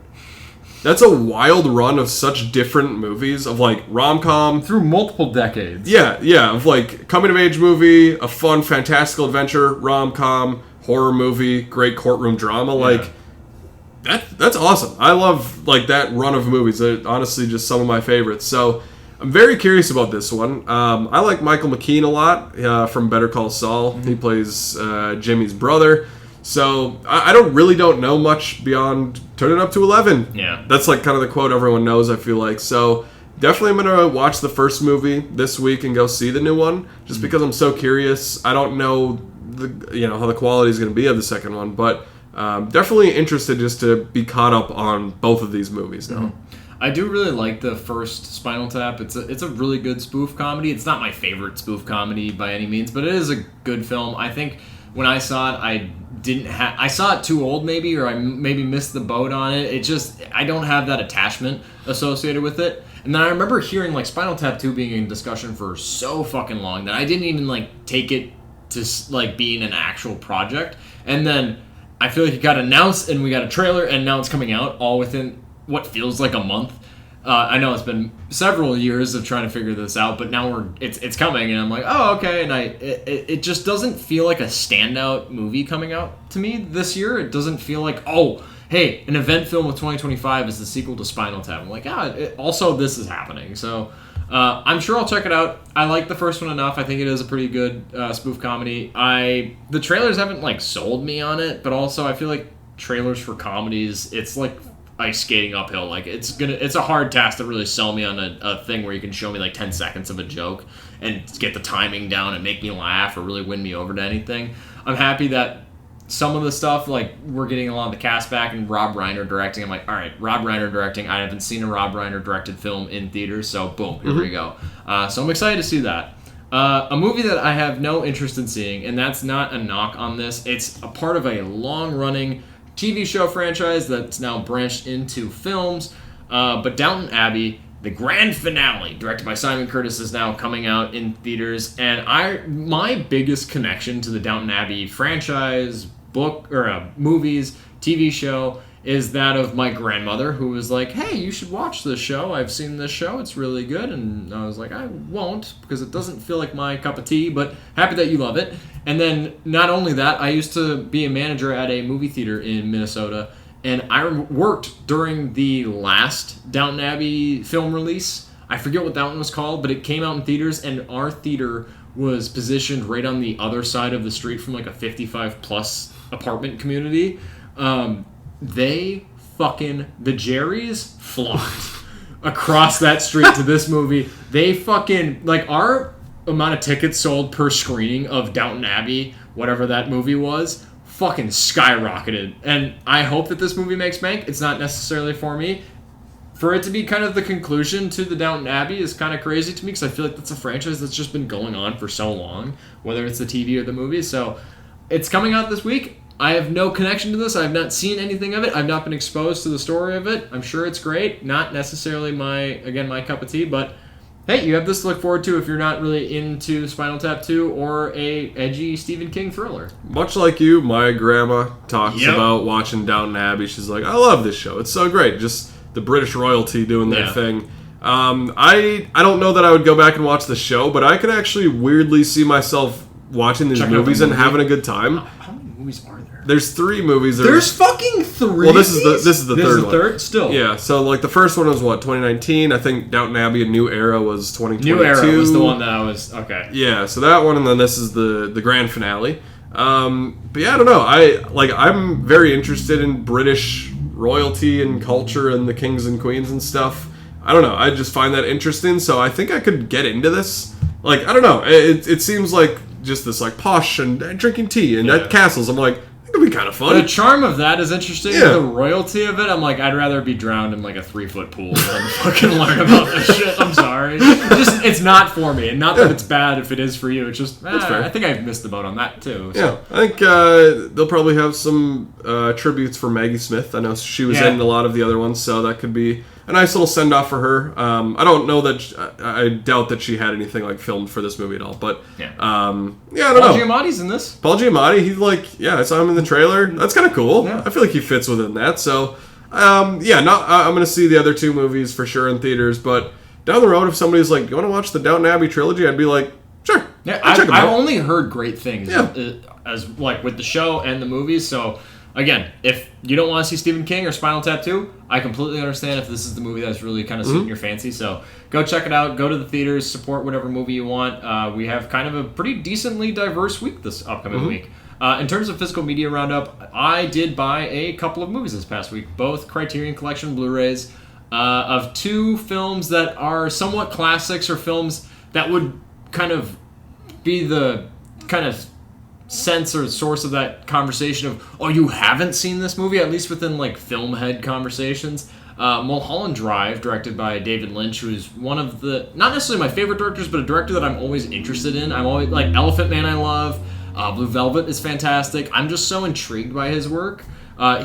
That's a wild run of such different movies, of like rom-com. Through multiple decades. Yeah, of like coming-of-age movie, a fun, fantastical adventure, rom-com, horror movie, great courtroom drama. Like, that's awesome. I love like that run of movies. They're honestly just some of my favorites. So I'm very curious about this one. I like Michael McKean a lot from Better Call Saul. Mm-hmm. He plays Jimmy's brother. So I don't know much beyond turn it up to 11. Yeah. That's like kind of the quote everyone knows, I feel like. So definitely I'm going to watch the first movie this week and go see the new one just because I'm so curious. I don't know how the quality is going to be of the second one, but definitely interested just to be caught up on both of these movies now. Mm-hmm. I do really like the first Spinal Tap. It's a really good spoof comedy. It's not my favorite spoof comedy by any means, but it is a good film. I think when I saw it, I saw it too old maybe, or I maybe missed the boat on it. I don't have that attachment associated with it. And then I remember hearing like Spinal Tap 2 being in discussion for so fucking long that I didn't even like take it to like being an actual project. And then I feel like it got announced and we got a trailer and now it's coming out all within what feels like a month. I know it's been several years of trying to figure this out, but now it's coming, and I'm like, oh, okay. And it just doesn't feel like a standout movie coming out to me this year. It doesn't feel like, oh, hey, an event film with 2025 is the sequel to Spinal Tap. I'm like, also this is happening. So I'm sure I'll check it out. I like the first one enough. I think it is a pretty good spoof comedy. The trailers haven't like sold me on it, but also I feel like trailers for comedies, it's like ice skating uphill. Like it's a hard task to really sell me on a thing where you can show me like 10 seconds of a joke and get the timing down and make me laugh or really win me over to anything. I'm happy that some of the stuff, like we're getting a lot of the cast back and Rob Reiner directing. I'm like, all right, Rob Reiner directing. I haven't seen a Rob Reiner directed film in theaters, so boom, here we go. So I'm excited to see that. A movie that I have no interest in seeing, and that's not a knock on this. It's a part of a long-running TV show franchise that's now branched into films, but Downton Abbey, the grand finale, directed by Simon Curtis, is now coming out in theaters, and my biggest connection to the Downton Abbey franchise, book, or movies, TV show, is that of my grandmother, who was like, hey, you should watch this show. I've seen this show. It's really good. And I was like, I won't, because it doesn't feel like my cup of tea, but happy that you love it. And then not only that, I used to be a manager at a movie theater in Minnesota, and I worked during the last Downton Abbey film release. I forget what that one was called, but it came out in theaters, and our theater was positioned right on the other side of the street from like a 55-plus apartment community. The Jerrys flocked across that street to this movie. They fucking, like, our amount of tickets sold per screening of Downton Abbey, whatever that movie was, fucking skyrocketed. And I hope that this movie makes bank. It's not necessarily for me. For it to be kind of the conclusion to the Downton Abbey is kind of crazy to me, because I feel like that's a franchise that's just been going on for so long, whether it's the TV or the movie. So it's coming out this week. I have no connection to this. I have not seen anything of it. I've not been exposed to the story of it. I'm sure it's great. Not necessarily my cup of tea, but hey, you have this to look forward to if you're not really into Spinal Tap 2 or a edgy Stephen King thriller. Much like you, my grandma talks about watching Downton Abbey. She's like, I love this show. It's so great. Just the British royalty doing their thing. I don't know that I would go back and watch the show, but I could actually weirdly see myself watching these movies and having a good time. How many movies are there? There's 3 movies. There's fucking 3. Well, this is the third one. Third? Still. Yeah. So like the first one was 2019. I think Downton Abbey: A New Era was 2022. New Era was the one that I was okay. Yeah. So that one, and then this is the grand finale. But yeah, I don't know. I'm very interested in British royalty and culture and the kings and queens and stuff. I don't know. I just find that interesting. So I think I could get into this. Like, I don't know. It seems like just this like posh and drinking tea and at castles. I'm like, It could be kind of fun. The charm of that is interesting. Yeah. The royalty of it, I'm like, I'd rather be drowned in like a 3-foot pool than fucking learn about this shit. I'm sorry. It's not for me. And not that it's bad if it is for you. It's just, fair. I think I've missed the boat on that too. So. Yeah, I think they'll probably have some tributes for Maggie Smith. I know she was in a lot of the other ones, so that could be a nice little send-off for her. I don't know that... I doubt that she had anything like filmed for this movie at all, but... I don't know. Paul Giamatti's in this. Paul Giamatti, he's like... Yeah, I saw him in the trailer. That's kind of cool. Yeah. I feel like he fits within that, so... I'm going to see the other two movies for sure in theaters, but down the road, if somebody's like, you want to watch the Downton Abbey trilogy? I'd be like, sure. Yeah, I'll check them I've out. only heard great things Yeah. as like with the show and the movies, so... Again, if you don't want to see Stephen King or Spinal Tap 2, I completely understand if this is the movie that's really kind of suiting your fancy. So go check it out. Go to the theaters. Support whatever movie you want. We have kind of a pretty decently diverse week this upcoming week. In terms of physical media roundup, I did buy a couple of movies this past week, both Criterion Collection Blu-rays of two films that are somewhat classics or films that would kind of be the kind of sense or source of that conversation of, oh, you haven't seen this movie, at least within like film head conversations. Mulholland Drive, directed by David Lynch, who is one of the, not necessarily my favorite directors, but a director that I'm always interested in. I'm always like Elephant Man I love, Blue Velvet is fantastic. I'm just so intrigued by his work.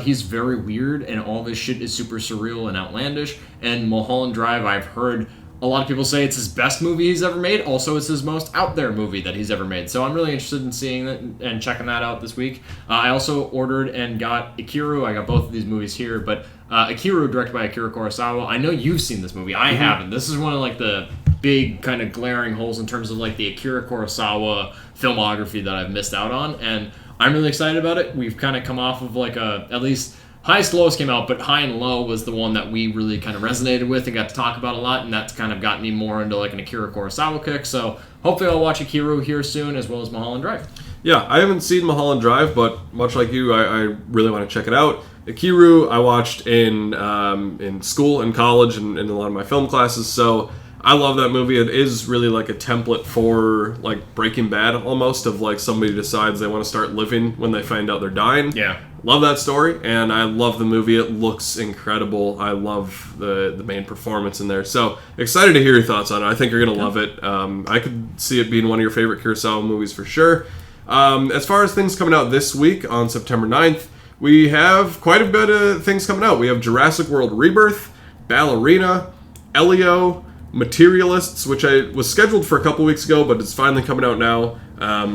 He's very weird and all of his shit is super surreal and outlandish, and Mulholland Drive, I've heard a lot of people say it's his best movie he's ever made. Also, it's his most out there movie that he's ever made. So I'm really interested in seeing that and checking that out this week. I also ordered and got Ikiru. I got both of these movies here, but Ikiru, directed by Akira Kurosawa. I know you've seen this movie. I haven't. This is one of like the big kind of glaring holes in terms of like the Akira Kurosawa filmography that I've missed out on, and I'm really excited about it. We've kind of come off of like at least Highest Lowest came out, but High and Low was the one that we really kind of resonated with and got to talk about a lot, and that's kind of got me more into like an Akira Kurosawa kick. So hopefully I'll watch Ikiru here soon, as well as Mulholland Drive. Yeah, I haven't seen Mulholland Drive, but much like you, I really want to check it out. Ikiru, I watched in school and college and in a lot of my film classes, so I love that movie. It is really like a template for like Breaking Bad almost, of like somebody decides they want to start living when they find out they're dying. Yeah. Love that story, and I love the movie. It looks incredible. I love the main performance in there. So excited to hear your thoughts on it. I think you're going to love it. I could see it being one of your favorite Kurosawa movies for sure. As far as things coming out this week on September 9th, we have quite a bit of things coming out. We have Jurassic World Rebirth, Ballerina, Elio, Materialists, which I was scheduled for a couple weeks ago, but it's finally coming out now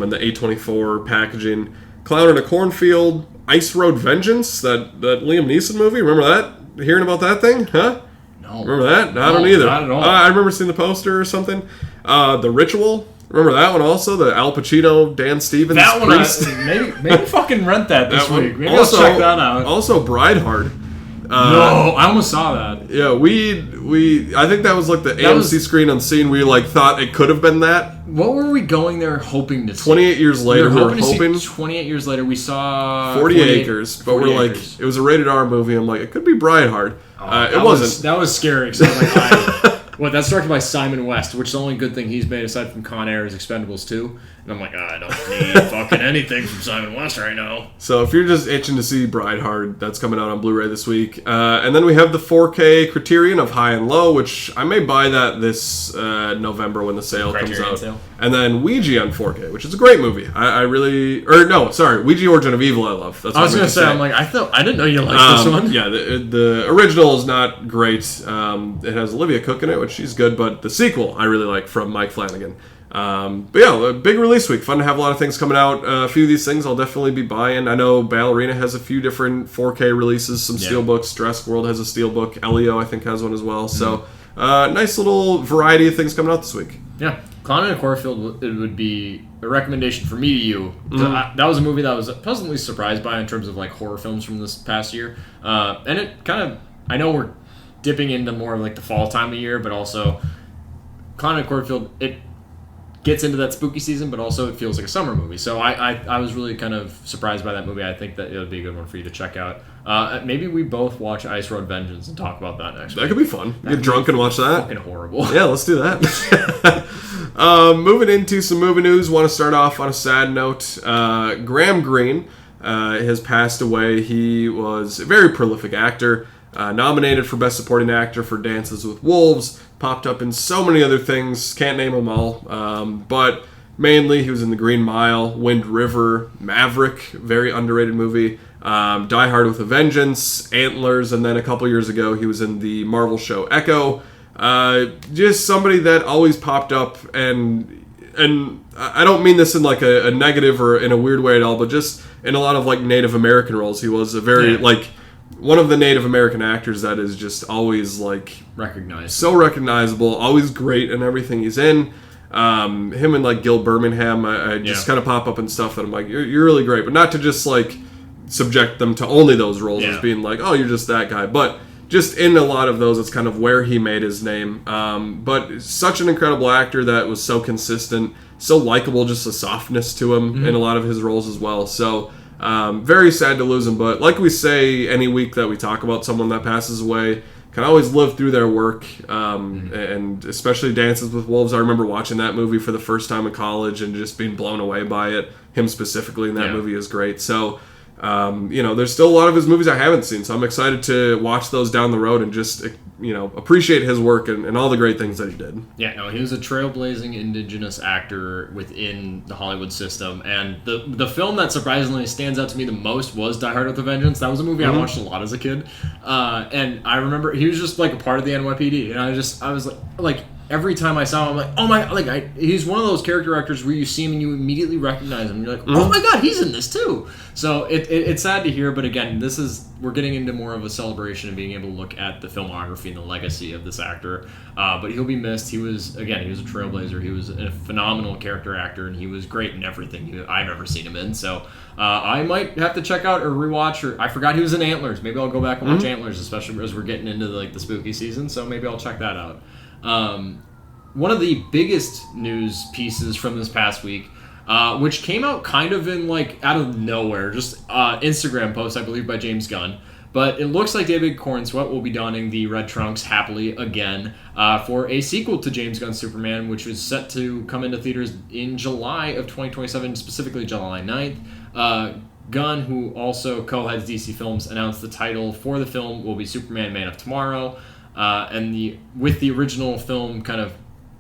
in the A24 packaging. Clown in a Cornfield, Ice Road Vengeance, that Liam Neeson movie. Remember that? Hearing about that thing? Huh? No. Remember that? I don't either. Not at all. I remember seeing the poster or something. The Ritual. Remember that one also? The Al Pacino, Dan Stevens. That one, priest. maybe fucking rent that this week. Maybe also, I'll check that out. Also, Bridehard. No, I almost saw that. Yeah, we I think that was like the AMC screen unseen. We like thought it could have been that. What were we going there hoping to see? 28 years later, we were hoping. 28 years later, we saw 40 Acres, but 40 we're Acres. like, it was a rated R movie. I'm like, it could be Bridehard. It wasn't. That was scary. Cause I'm like, well, that's directed by Simon West, which is the only good thing he's made aside from Con Air is Expendables 2. And I'm like, I don't need fucking anything from Simon West right now. So if you're just itching to see Bridehard, that's coming out on Blu-ray this week. And then we have the 4K Criterion of High and Low, which I may buy that this November when the sale comes out. Sale. And then Ouija on 4K, which is a great movie. Ouija Origin of Evil I love. That's what I was going to say, I'm like, I didn't know you liked this one. Yeah, the original is not great. It has Olivia Cook in it, which she's good, but the sequel I really like, from Mike Flanagan. But yeah, a big release week. Fun to have a lot of things coming out. A few of these things I'll definitely be buying. I know Ballerina has a few different 4K releases, some steelbooks. Jurassic World has a steelbook. Elio, I think, has one as well. So, nice little variety of things coming out this week. Yeah. Clown in a Cornfield, it would be a recommendation for me to you. That was a movie that I was pleasantly surprised by in terms of like horror films from this past year. And it kind of, I know we're dipping into more of like the fall time of year, but also Clown in a Cornfield, it gets into that spooky season, but also it feels like a summer movie. So I was really kind of surprised by that movie. I think that it would be a good one for you to check out. Maybe we both watch Ice Road Vengeance and talk about that next week. That could be fun. Get drunk and watch that. Fucking horrible. Yeah, let's do that. Moving into some movie news, want to start off on a sad note. Graham Greene, has passed away. He was a very prolific actor, nominated for Best Supporting Actor for Dances with Wolves, popped up in so many other things, can't name them all, but mainly he was in The Green Mile, Wind River, Maverick, very underrated movie, Die Hard with a Vengeance, Antlers, and then a couple years ago he was in the Marvel show Echo. Just somebody that always popped up, and I don't mean this in like a negative or in a weird way at all, but just in a lot of like Native American roles. He was a very like one of the Native American actors that is just always like so recognizable, always great in everything he's in. Him and like Gil Birmingham, I just kind of pop up and stuff that I'm like, you're really great, but not to just like subject them to only those roles as being like, oh, you're just that guy, but just in a lot of those, it's kind of where he made his name. But such an incredible actor that was so consistent, so likable, just a softness to him in a lot of his roles as well. So very sad to lose him, but like we say any week that we talk about someone that passes away, can always live through their work, and especially Dances with Wolves. I remember watching that movie for the first time in college and just being blown away by it. Him specifically in that movie is great. So, there's still a lot of his movies I haven't seen, so I'm excited to watch those down the road and just, appreciate his work and all the great things that he did. Yeah, no, he was a trailblazing indigenous actor within the Hollywood system, and the film that surprisingly stands out to me the most was Die Hard with a Vengeance. That was a movie I watched a lot as a kid, and I remember he was just like a part of the NYPD, and I was like every time I saw him, I'm like, oh my, he's one of those character actors where you see him and you immediately recognize him. You're like, oh my god, he's in this too. So it's sad to hear, but again, we're getting into more of a celebration of being able to look at the filmography and the legacy of this actor. But he'll be missed. He was a trailblazer. He was a phenomenal character actor, and he was great in everything I've ever seen him in. So I might have to check out or rewatch, or I forgot he was in Antlers. Maybe I'll go back and watch Antlers, especially as we're getting into the spooky season. So maybe I'll check that out. One of the biggest news pieces from this past week, which came out kind of in out of nowhere, just Instagram post, I believe, by James Gunn. But it looks like David Corenswet will be donning the red trunks happily again for a sequel to James Gunn's Superman, which was set to come into theaters in July of 2027, specifically July 9th. Gunn, who also co-heads DC Films, announced the title for the film will be Superman Man of Tomorrow. With the original film kind of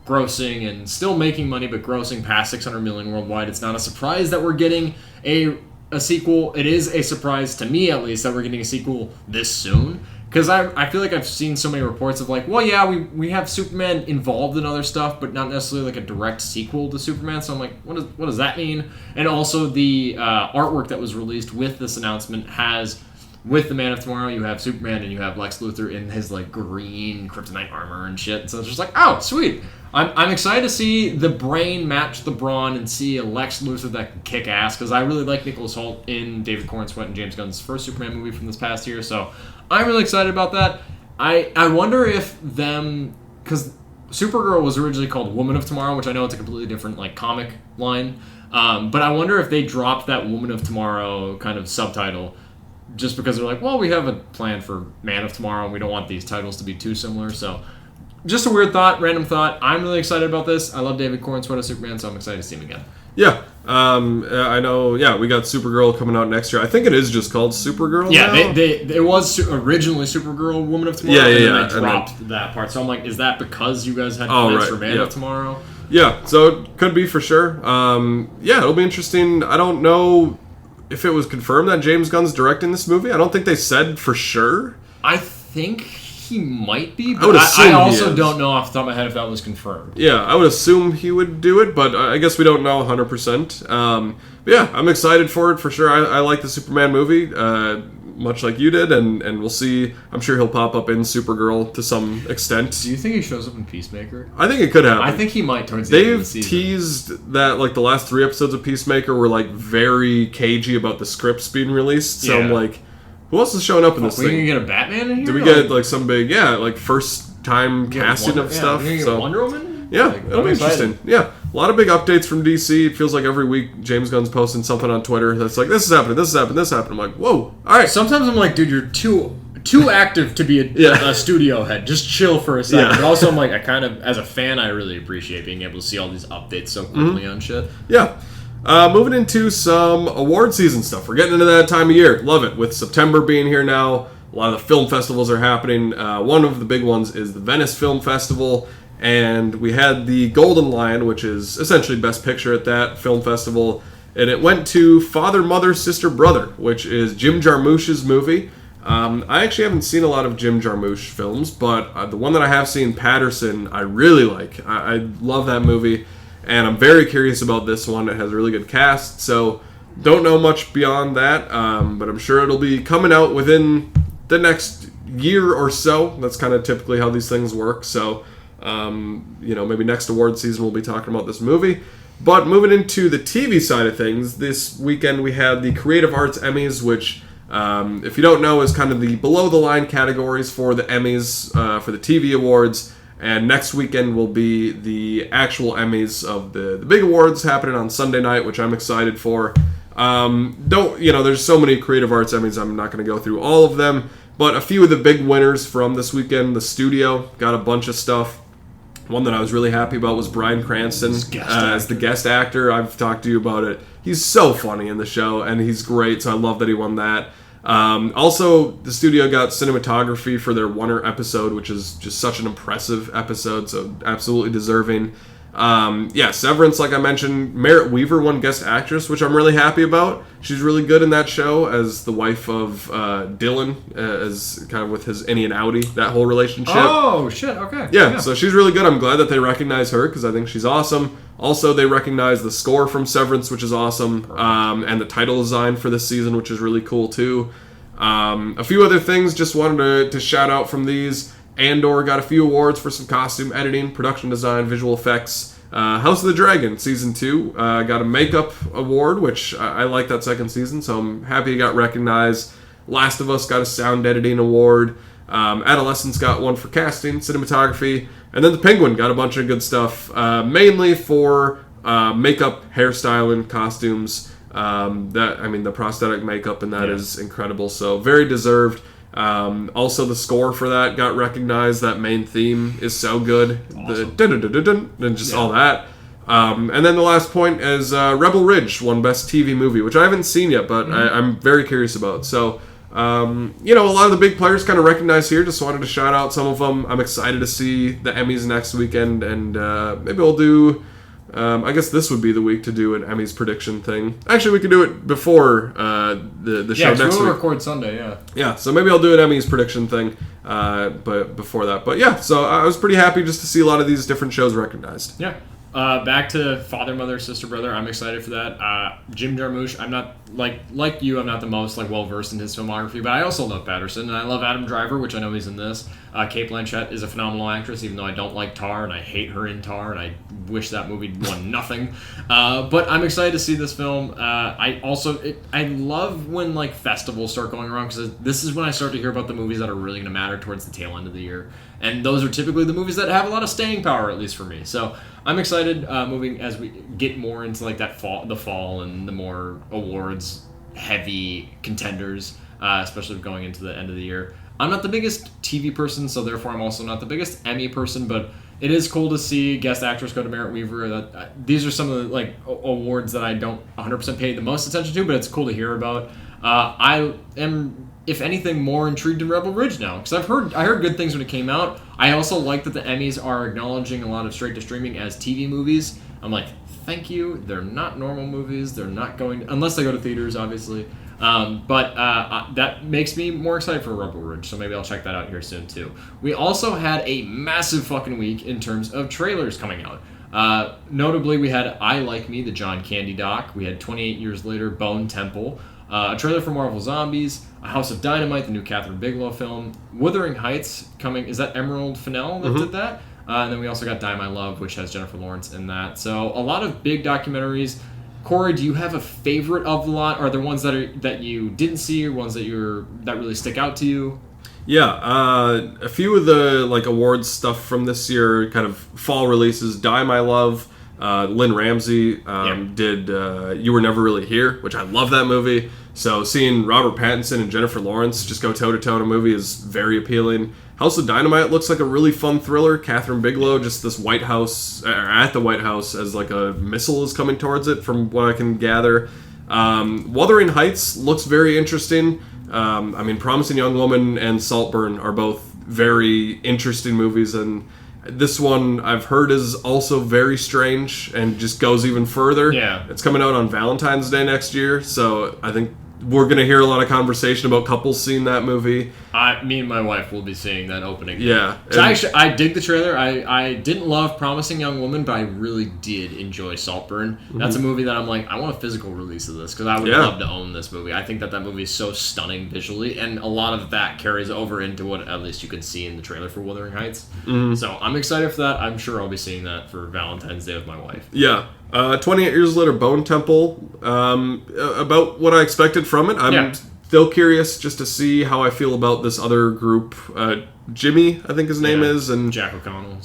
grossing and still making money, but grossing past $600 million worldwide, it's not a surprise that we're getting a sequel. It is a surprise to me, at least, that we're getting a sequel this soon, because I feel like I've seen so many reports of we have Superman involved in other stuff, but not necessarily like a direct sequel to Superman. So I'm like, what does that mean? And also the artwork that was released with this announcement has, with the Man of Tomorrow, you have Superman and you have Lex Luthor in his green kryptonite armor and shit. So it's just like, oh, sweet. I'm excited to see the brain match the brawn and see a Lex Luthor that can kick ass, because I really like Nicholas Hoult in David Corenswet and James Gunn's first Superman movie from this past year. So I'm really excited about that. I wonder if because Supergirl was originally called Woman of Tomorrow, which I know it's a completely different comic line, but I wonder if they dropped that Woman of Tomorrow kind of subtitle just because they're like, well, we have a plan for Man of Tomorrow and we don't want these titles to be too similar. So just a weird thought, random thought. I'm really excited about this. I love David Corenswet as Superman, so I'm excited to see him again. Yeah. I know, we got Supergirl coming out next year. I think it is just called Supergirl now. Yeah, it was originally Supergirl, Woman of Tomorrow, and then they dropped that part. So I'm like, is that because you guys had plans for Man of Tomorrow? Yeah, so it could be for sure. It'll be interesting. I don't know if it was confirmed that James Gunn's directing this movie. I don't think they said for sure. I think he might be, but I also don't know off the top of my head if that was confirmed. Yeah, I would assume he would do it, but I guess we don't know 100%. But yeah, I'm excited for it for sure. I like the Superman movie, much like you did, and we'll see. I'm sure he'll pop up in Supergirl to some extent. Do you think he shows up in Peacemaker? I think it could happen. I think he might towards the end of the season. They've teased that the last 3 episodes of Peacemaker were very cagey about the scripts being released. So I'm like, who else is showing up in this thing? Are we going to get a Batman in here? Do we get some big, first time casting of stuff? Are we going to get Wonder Woman? Yeah, it'll be interesting. Yeah, a lot of big updates from DC. It feels like every week James Gunn's posting something on Twitter that's like, this is happening, this is happening, this happened. I'm like, whoa, all right. Sometimes I'm like, dude, you're too active to be a studio head. Just chill for a second. But also I'm like, I kind of, as a fan, I really appreciate being able to see all these updates so quickly on shit. Yeah. Moving into some award season stuff. We're getting into that time of year. Love it. With September being here now, a lot of the film festivals are happening. One of the big ones is the Venice Film Festival. And we had the Golden Lion, which is essentially Best Picture at that film festival. And it went to Father, Mother, Sister, Brother, which is Jim Jarmusch's movie. I actually haven't seen a lot of Jim Jarmusch films, but the one that I have seen, Patterson, I really like. I love that movie, and I'm very curious about this one. It has a really good cast, so don't know much beyond that, but I'm sure it'll be coming out within the next year or so. That's kind of typically how these things work, so maybe next award season we'll be talking about this movie. But moving into the TV side of things, this weekend we had the Creative Arts Emmys, which, if you don't know, is kind of the below-the-line categories for the Emmys, for the TV awards. And next weekend will be the actual Emmys of the big awards happening on Sunday night, which I'm excited for. There's so many Creative Arts Emmys, I'm not going to go through all of them. But a few of the big winners from this weekend, the studio got a bunch of stuff. One that I was really happy about was Bryan Cranston as the guest actor. I've talked to you about it. He's so funny in the show, and he's great, so I love that he won that. Also, the studio got cinematography for their Wonder episode, which is just such an impressive episode, so absolutely deserving. Severance, like I mentioned, Merritt Wever won Guest Actress, which I'm really happy about. She's really good in that show as the wife of Dylan, as kind of with his innie and outie, that whole relationship. Oh, shit, okay. Yeah, so she's really good. I'm glad that they recognize her, because I think she's awesome. Also, they recognize the score from Severance, which is awesome, and the title design for this season, which is really cool, too. A few other things, just wanted to shout out from these. Andor got a few awards for some costume editing, production design, visual effects. House of the Dragon Season 2 got a makeup award, which I like that second season, so I'm happy it got recognized. Last of Us got a sound editing award. Adolescence got one for casting, cinematography. And then The Penguin got a bunch of good stuff, mainly for makeup, hairstyling, costumes. The prosthetic makeup in that is incredible, so very deserved. Also, the score for that got recognized. That main theme is so good. Awesome. The dun-dun-dun-dun-dun, and just all that. And then the last point is Rebel Ridge won Best TV Movie, which I haven't seen yet, but I'm very curious about. So, a lot of the big players kind of recognized here. Just wanted to shout out some of them. I'm excited to see the Emmys next weekend, and maybe we'll do... I guess this would be the week to do an Emmys prediction thing. Actually, we could do it before the show next week. Yeah, we'll record Sunday, yeah. Yeah, so maybe I'll do an Emmys prediction thing but before that. But yeah, so I was pretty happy just to see a lot of these different shows recognized. Yeah. Back to Father, Mother, Sister, Brother. I'm excited for that. Jim Jarmusch, I'm not, like you, I'm not the most well-versed in his filmography, but I also love Patterson, and I love Adam Driver, which I know he's in this. Cate Blanchett is a phenomenal actress, even though I don't like Tar, and I hate her in Tar, and I wish that movie won nothing. But I'm excited to see this film. I love when, festivals start going around, because this is when I start to hear about the movies that are really going to matter towards the tail end of the year. And those are typically the movies that have a lot of staying power, at least for me. So I'm excited moving as we get more into the fall and the more awards heavy contenders, especially going into the end of the year. I'm not the biggest TV person, so therefore I'm also not the biggest Emmy person, but it is cool to see Guest Actress go to Merritt Wever. These are some of the awards that I don't 100% pay the most attention to, but it's cool to hear about. I am, if anything, more intrigued in Rebel Ridge now, because I heard good things when it came out. I also like that the Emmys are acknowledging a lot of straight-to-streaming as TV movies. I'm like, thank you. They're not normal movies. They're not going... unless they go to theaters, obviously. But that makes me more excited for Rebel Ridge, so maybe I'll check that out here soon, too. We also had a massive fucking week in terms of trailers coming out. Notably, we had I Like Me, the John Candy doc. We had 28 Years Later, Bone Temple. A trailer for Marvel Zombies, A House of Dynamite, the new Catherine Bigelow film, Wuthering Heights coming. Is that Emerald Fennell that did that? And then we also got Die My Love, which has Jennifer Lawrence in that. So a lot of big documentaries. Corey, do you have a favorite of the lot? Are there ones that you didn't see, or ones that really stick out to you? Yeah, a few of the awards stuff from this year, kind of fall releases. Die My Love. Lynn Ramsey did You Were Never Really Here, which I love that movie. So seeing Robert Pattinson and Jennifer Lawrence just go toe-to-toe in a movie is very appealing. House of Dynamite looks like a really fun thriller. Catherine Bigelow, just this White House, at the White House as like a missile is coming towards it, from what I can gather. Wuthering Heights looks very interesting. I mean, Promising Young Woman and Saltburn are both very interesting movies, and this one I've heard is also very strange and just goes even further. Yeah. It's coming out on Valentine's Day next year, so I think we're going to hear a lot of conversation about couples seeing that movie. Me and my wife will be seeing that opening. Yeah. So I dig the trailer. I didn't love Promising Young Woman, but I really did enjoy Saltburn. That's a movie that I'm like, I want a physical release of this, because I would love to own this movie. I think that movie is so stunning visually, and a lot of that carries over into what at least you can see in the trailer for Wuthering Heights. So I'm excited for that. I'm sure I'll be seeing that for Valentine's Day with my wife. Yeah. 28 Years Later, Bone Temple. About what I expected from it. I'm still curious just to see how I feel about this other group. Jimmy, I think his name is, and Jack O'Connell.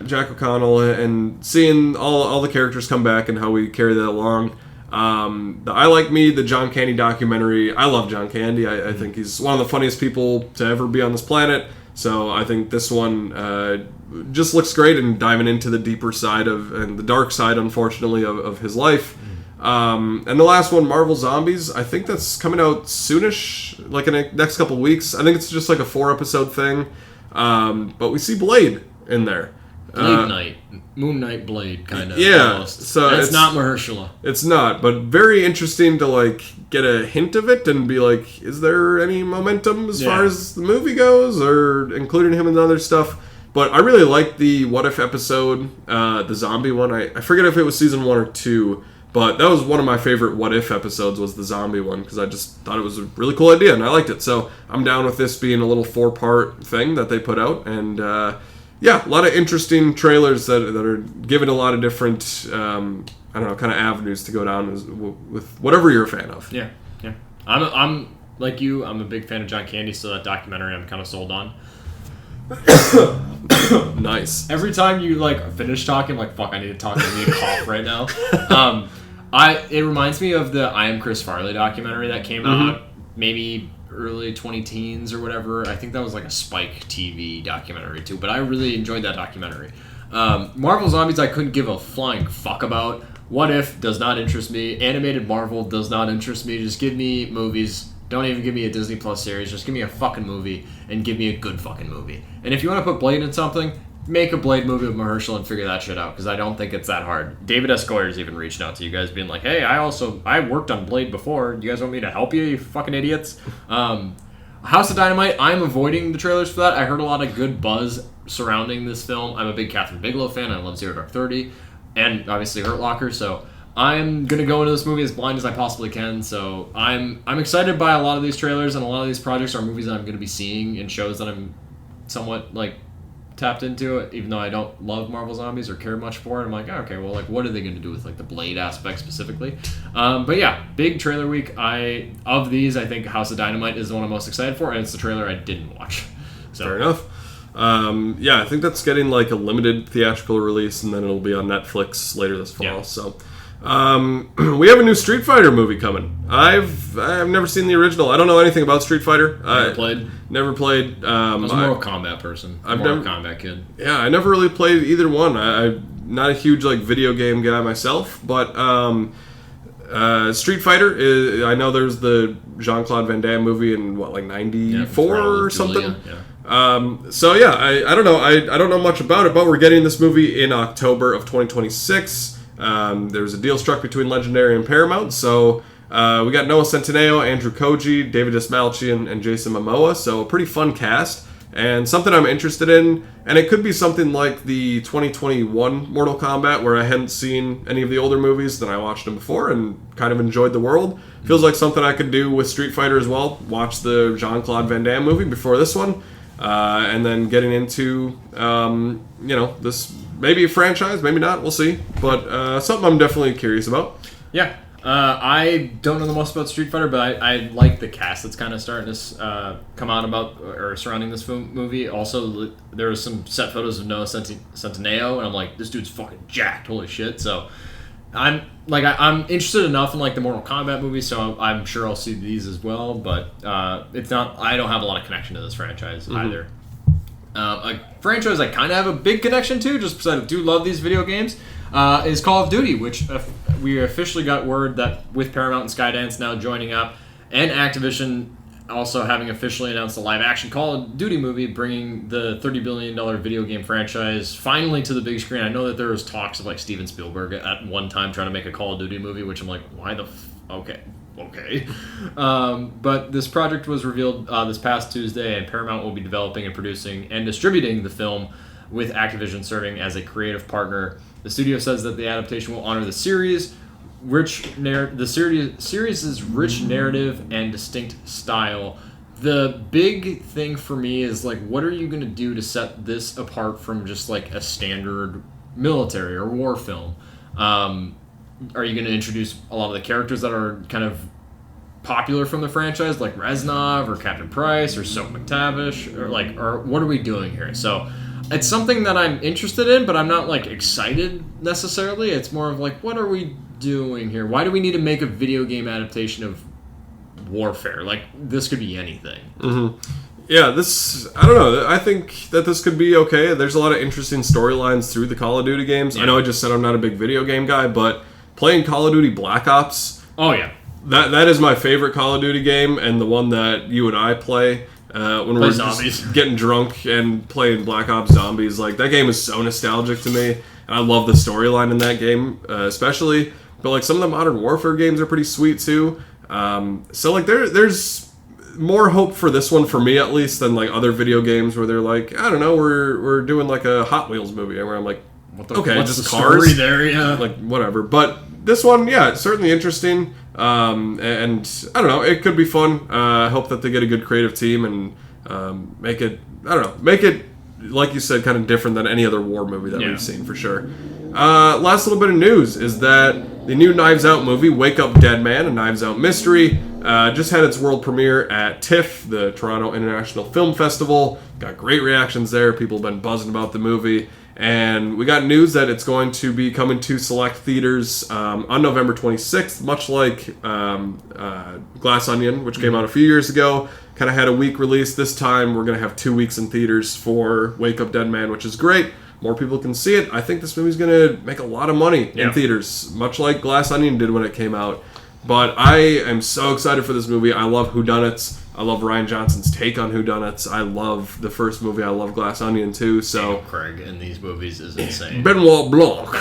Jack O'Connell, and seeing all the characters come back and how we carry that along. The I Like Me, the John Candy documentary. I love John Candy. I think he's one of the funniest people to ever be on this planet. So I think this one just looks great, and diving into the deeper side and the dark side, unfortunately, of his life. And the last one, Marvel Zombies, I think that's coming out soonish, like in the next couple weeks. I think it's just like a 4-episode thing. But we see Blade in there. Blade Knight. Moon Knight Blade, kind of. Yeah. Almost. So it's not Mahershala. It's not, but very interesting to like get a hint of it and be like, is there any momentum as far as the movie goes, or including him in other stuff? But I really liked the What If episode, the zombie one. I forget if it was season 1 or 2, but that was one of my favorite What If episodes, was the zombie one, because I just thought it was a really cool idea and I liked it. So I'm down with this being a little 4-part thing that they put out, and a lot of interesting trailers that are giving a lot of different, kind of avenues to go down with whatever you're a fan of. Yeah. I'm like you. I'm a big fan of John Candy, so that documentary I'm kind of sold on. Nice. Every time you finish talking, I'm like, fuck, I need to talk. I need to cough right now. It reminds me of the I Am Chris Farley documentary that came out maybe early 2010s or whatever. I think that was like a Spike TV documentary too, but I really enjoyed that documentary. Marvel Zombies I couldn't give a flying fuck about. What If does not interest me. Animated Marvel does not interest me. Just give me movies. Don't even give me a Disney Plus series. Just give me a fucking movie, and give me a good fucking movie. And if you want to put Blade in something, make a Blade movie with Mahershala and figure that shit out, because I don't think it's that hard. David S. Goyer's even reached out to you guys being like, hey, I worked on Blade before. You guys want me to help you fucking idiots? House of Dynamite, I'm avoiding the trailers for that. I heard a lot of good buzz surrounding this film. I'm a big Catherine Bigelow fan. I love Zero Dark 30 and obviously Hurt Locker, so I'm going to go into this movie as blind as I possibly can. So I'm excited by a lot of these trailers, and a lot of these projects are movies that I'm going to be seeing in shows that I'm somewhat tapped into it, even though I don't love Marvel Zombies or care much for it. I'm like, oh, okay, well, what are they going to do with the Blade aspect specifically? But yeah, big trailer week. Of these, I think House of Dynamite is the one I'm most excited for, and it's the trailer I didn't watch. So. Fair enough. I think that's getting a limited theatrical release, and then it'll be on Netflix later this fall. Yeah. So we have a new Street Fighter movie coming. I've never seen the original. I don't know anything about Street Fighter. Never played. I was a Mortal Kombat person. Mortal Kombat kid. Yeah, I never really played either one. I'm not a huge video game guy myself, but Street Fighter is. I know there's the Jean-Claude Van Damme movie in 94 or something. Yeah. I don't know. I don't know much about it, but we're getting this movie in October of 2026. There was a deal struck between Legendary and Paramount, so we got Noah Centineo, Andrew Koji, David Desmalchi, and Jason Momoa, so a pretty fun cast, and something I'm interested in, and it could be something like the 2021 Mortal Kombat, where I hadn't seen any of the older movies, then I watched them before and kind of enjoyed the world. Feels like something I could do with Street Fighter as well, watch the Jean-Claude Van Damme movie before this one, and then getting into, this maybe a franchise, maybe not, we'll see. But something I'm definitely curious about. Yeah. I don't know the most about Street Fighter, but I like the cast that's kind of starting to come out about or surrounding this movie. Also, there was some set photos of Noah Centineo, and I'm like, this dude's fucking jacked, holy shit. So I'm interested enough in the Mortal Kombat movies, so I'm sure I'll see these as well. But it's not. I don't have a lot of connection to this franchise either. A franchise I kind of have a big connection to, just because I do love these video games, is Call of Duty, which we officially got word that with Paramount and Skydance now joining up, and Activision also having officially announced a live-action Call of Duty movie, bringing the $30 billion video game franchise finally to the big screen. I know that there was talks of like Steven Spielberg at one time trying to make a Call of Duty movie, which I'm like, why the okay. But this project was revealed this past Tuesday, and Paramount will be developing and producing and distributing the film, with Activision serving as a creative partner. The studio says that the adaptation will honor the series' rich narrative and distinct style. The big thing for me is like, what are you going to do to set this apart from just like a standard military or war film? Are you going to introduce a lot of the characters that are kind of popular from the franchise, like Reznov or Captain Price or Soap McTavish, or what are we doing here? So it's something that I'm interested in, but I'm not like excited necessarily. It's more of like, what are we doing here? Why do we need to make a video game adaptation of warfare? Like, this could be anything. Mm-hmm. Yeah, I don't know. I think that this could be okay. There's a lot of interesting storylines through the Call of Duty games. Yeah. I know I just said I'm not a big video game guy, but playing Call of Duty Black Ops... Oh, yeah. That is my favorite Call of Duty game, and the one that you and I play when we're just getting drunk and playing Black Ops Zombies. Like, that game is so nostalgic to me, and I love the storyline in that game, especially. But, like, some of the Modern Warfare games are pretty sweet, too. So, like, there's more hope for this one, for me at least, than, like, other video games where they're like, I don't know, we're doing, like, a Hot Wheels movie, where I'm like, what's just the cars. Story there, yeah. Like, whatever. But this one, yeah, it's certainly interesting. And I don't know, it could be fun. I hope that they get a good creative team and make it, like you said, kind of different than any other war movie that we've seen, for sure. Last little bit of news is that the new Knives Out movie, Wake Up Dead Man, a Knives Out mystery, just had its world premiere at TIFF, the Toronto International Film Festival. Got great reactions there. People have been buzzing about the movie. And we got news that it's going to be coming to select theaters on November 26th, much like Glass Onion, which came out a few years ago. Kind of had a week release. This time we're going to have 2 weeks in theaters for Wake Up Dead Man, which is great. More people can see it. I think this movie's going to make a lot of money in theaters, much like Glass Onion did when it came out. But I am so excited for this movie. I love whodunits. I love Rian Johnson's take on whodunits. I love the first movie. I love Glass Onion too. So Craig in these movies is insane. Benoit Blanc.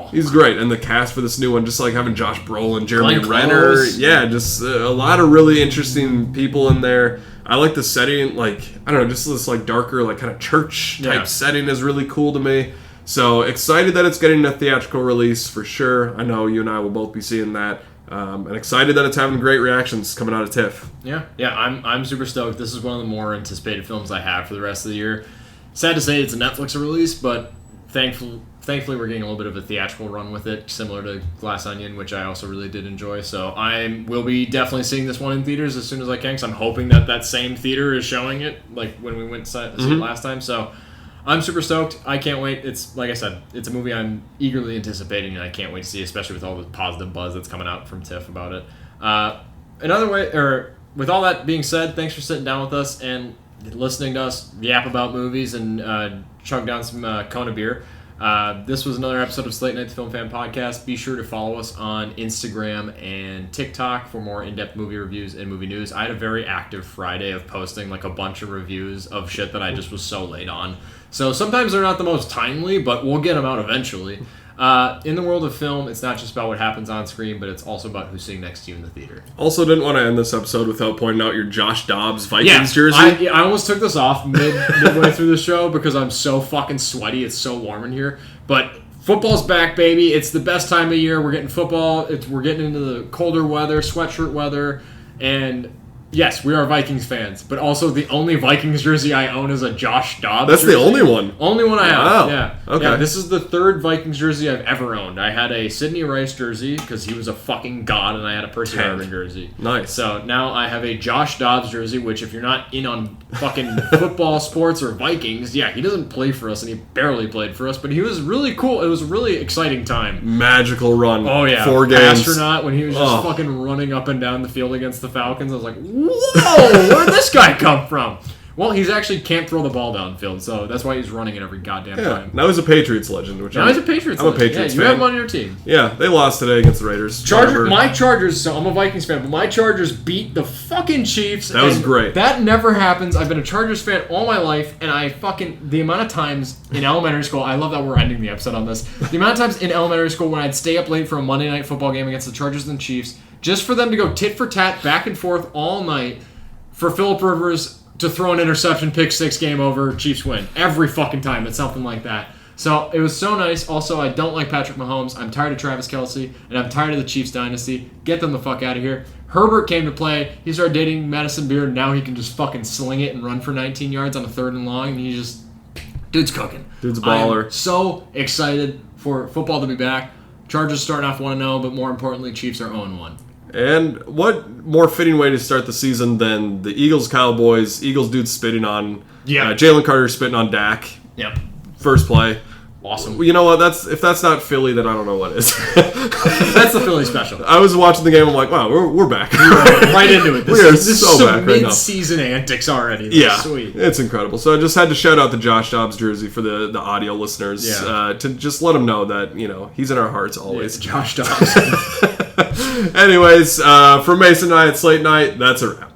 He's great. And the cast for this new one, just like having Josh Brolin, Jeremy Renner. Yeah, just a lot of really interesting people in there. I like the setting. Like, I don't know, just this like darker, like kind of church type setting is really cool to me. So excited that it's getting a theatrical release for sure. I know you and I will both be seeing that. And excited that it's having great reactions coming out of TIFF. Yeah, I'm super stoked. This is one of the more anticipated films I have for the rest of the year. Sad to say it's a Netflix release, but thankfully we're getting a little bit of a theatrical run with it, similar to Glass Onion, which I also really did enjoy. So I will be definitely seeing this one in theaters as soon as I can, because I'm hoping that same theater is showing it, like when we went to see it last time. So I'm super stoked. I can't wait. It's, like I said, it's a movie I'm eagerly anticipating, and I can't wait to see, especially with all the positive buzz that's coming out from TIFF about it. With all that being said, thanks for sitting down with us and listening to us yap about movies and chug down some Kona beer. This was another episode of Slate Night, the Film Fan Podcast. Be sure to follow us on Instagram and TikTok for more in-depth movie reviews and movie news. I had a very active Friday of posting like a bunch of reviews of shit that I just was so late on. So sometimes they're not the most timely, but we'll get them out eventually. In the world of film, it's not just about what happens on screen, but it's also about who's sitting next to you in the theater. Also, didn't want to end this episode without pointing out your Josh Dobbs Vikings jersey. I almost took this off midway through the show because I'm so fucking sweaty. It's so warm in here. But football's back, baby. It's the best time of year. We're getting football. We're getting into the colder weather, sweatshirt weather, and yes, we are Vikings fans, but also the only Vikings jersey I own is a Josh Dobbs That's jersey. The only one? Only one I have, wow. Yeah. Okay. Yeah, this is the third Vikings jersey I've ever owned. I had a Sidney Rice jersey because he was a fucking god, and I had a Percy Harvin jersey. Nice. So now I have a Josh Dobbs jersey, which if you're not in on fucking football, sports, or Vikings, yeah, he doesn't play for us, and he barely played for us, but he was really cool. It was a really exciting time. Magical run. Oh, yeah. 4 games. Astronaut, when he was just fucking running up and down the field against the Falcons, I was like, whoa! Where'd this guy come from? Well, he's actually can't throw the ball downfield, so that's why he's running it every goddamn Yeah. time. Now he's a Patriots legend. Now he's a Patriots I'm a legend. Patriots You fan. have him on your team. Yeah, they lost today against the Raiders. My Chargers, so I'm a Vikings fan, but my Chargers beat the fucking Chiefs. That was great. That never happens. I've been a Chargers fan all my life, and the amount of times in elementary school, I love that we're ending the episode on this. The amount of times in elementary school when I'd stay up late for a Monday night football game against the Chargers and the Chiefs, just for them to go tit for tat, back and forth all night, for Phillip Rivers to throw an interception, pick six, game over, Chiefs win. Every fucking time. It's something like that. So it was so nice. Also, I don't like Patrick Mahomes. I'm tired of Travis Kelce, and I'm tired of the Chiefs dynasty. Get them the fuck out of here. Herbert came to play. He started dating Madison Beer. Now he can just fucking sling it and run for 19 yards on a 3rd and long, and he just... Dude's cooking. Dude's a baller. I'm so excited for football to be back. Chargers starting off 1-0, but more importantly, Chiefs are 0-1. And what more fitting way to start the season than the Eagles-Cowboys? Eagles dude spitting on... Jalen Carter spitting on Dak. Yep. First play. Awesome. You know what? If that's not Philly, then I don't know what is. That's the Philly special. I was watching the game. I'm like, wow, we're back. Right into it. We are This so is some back right now. mid-season antics already. That's Yeah, sweet. it's incredible. So I just had to shout out the Josh Dobbs jersey for the audio listeners to just let them know that he's in our hearts always. Josh Dobbs. Anyways, for Mason and I at Slate Night, that's a wrap.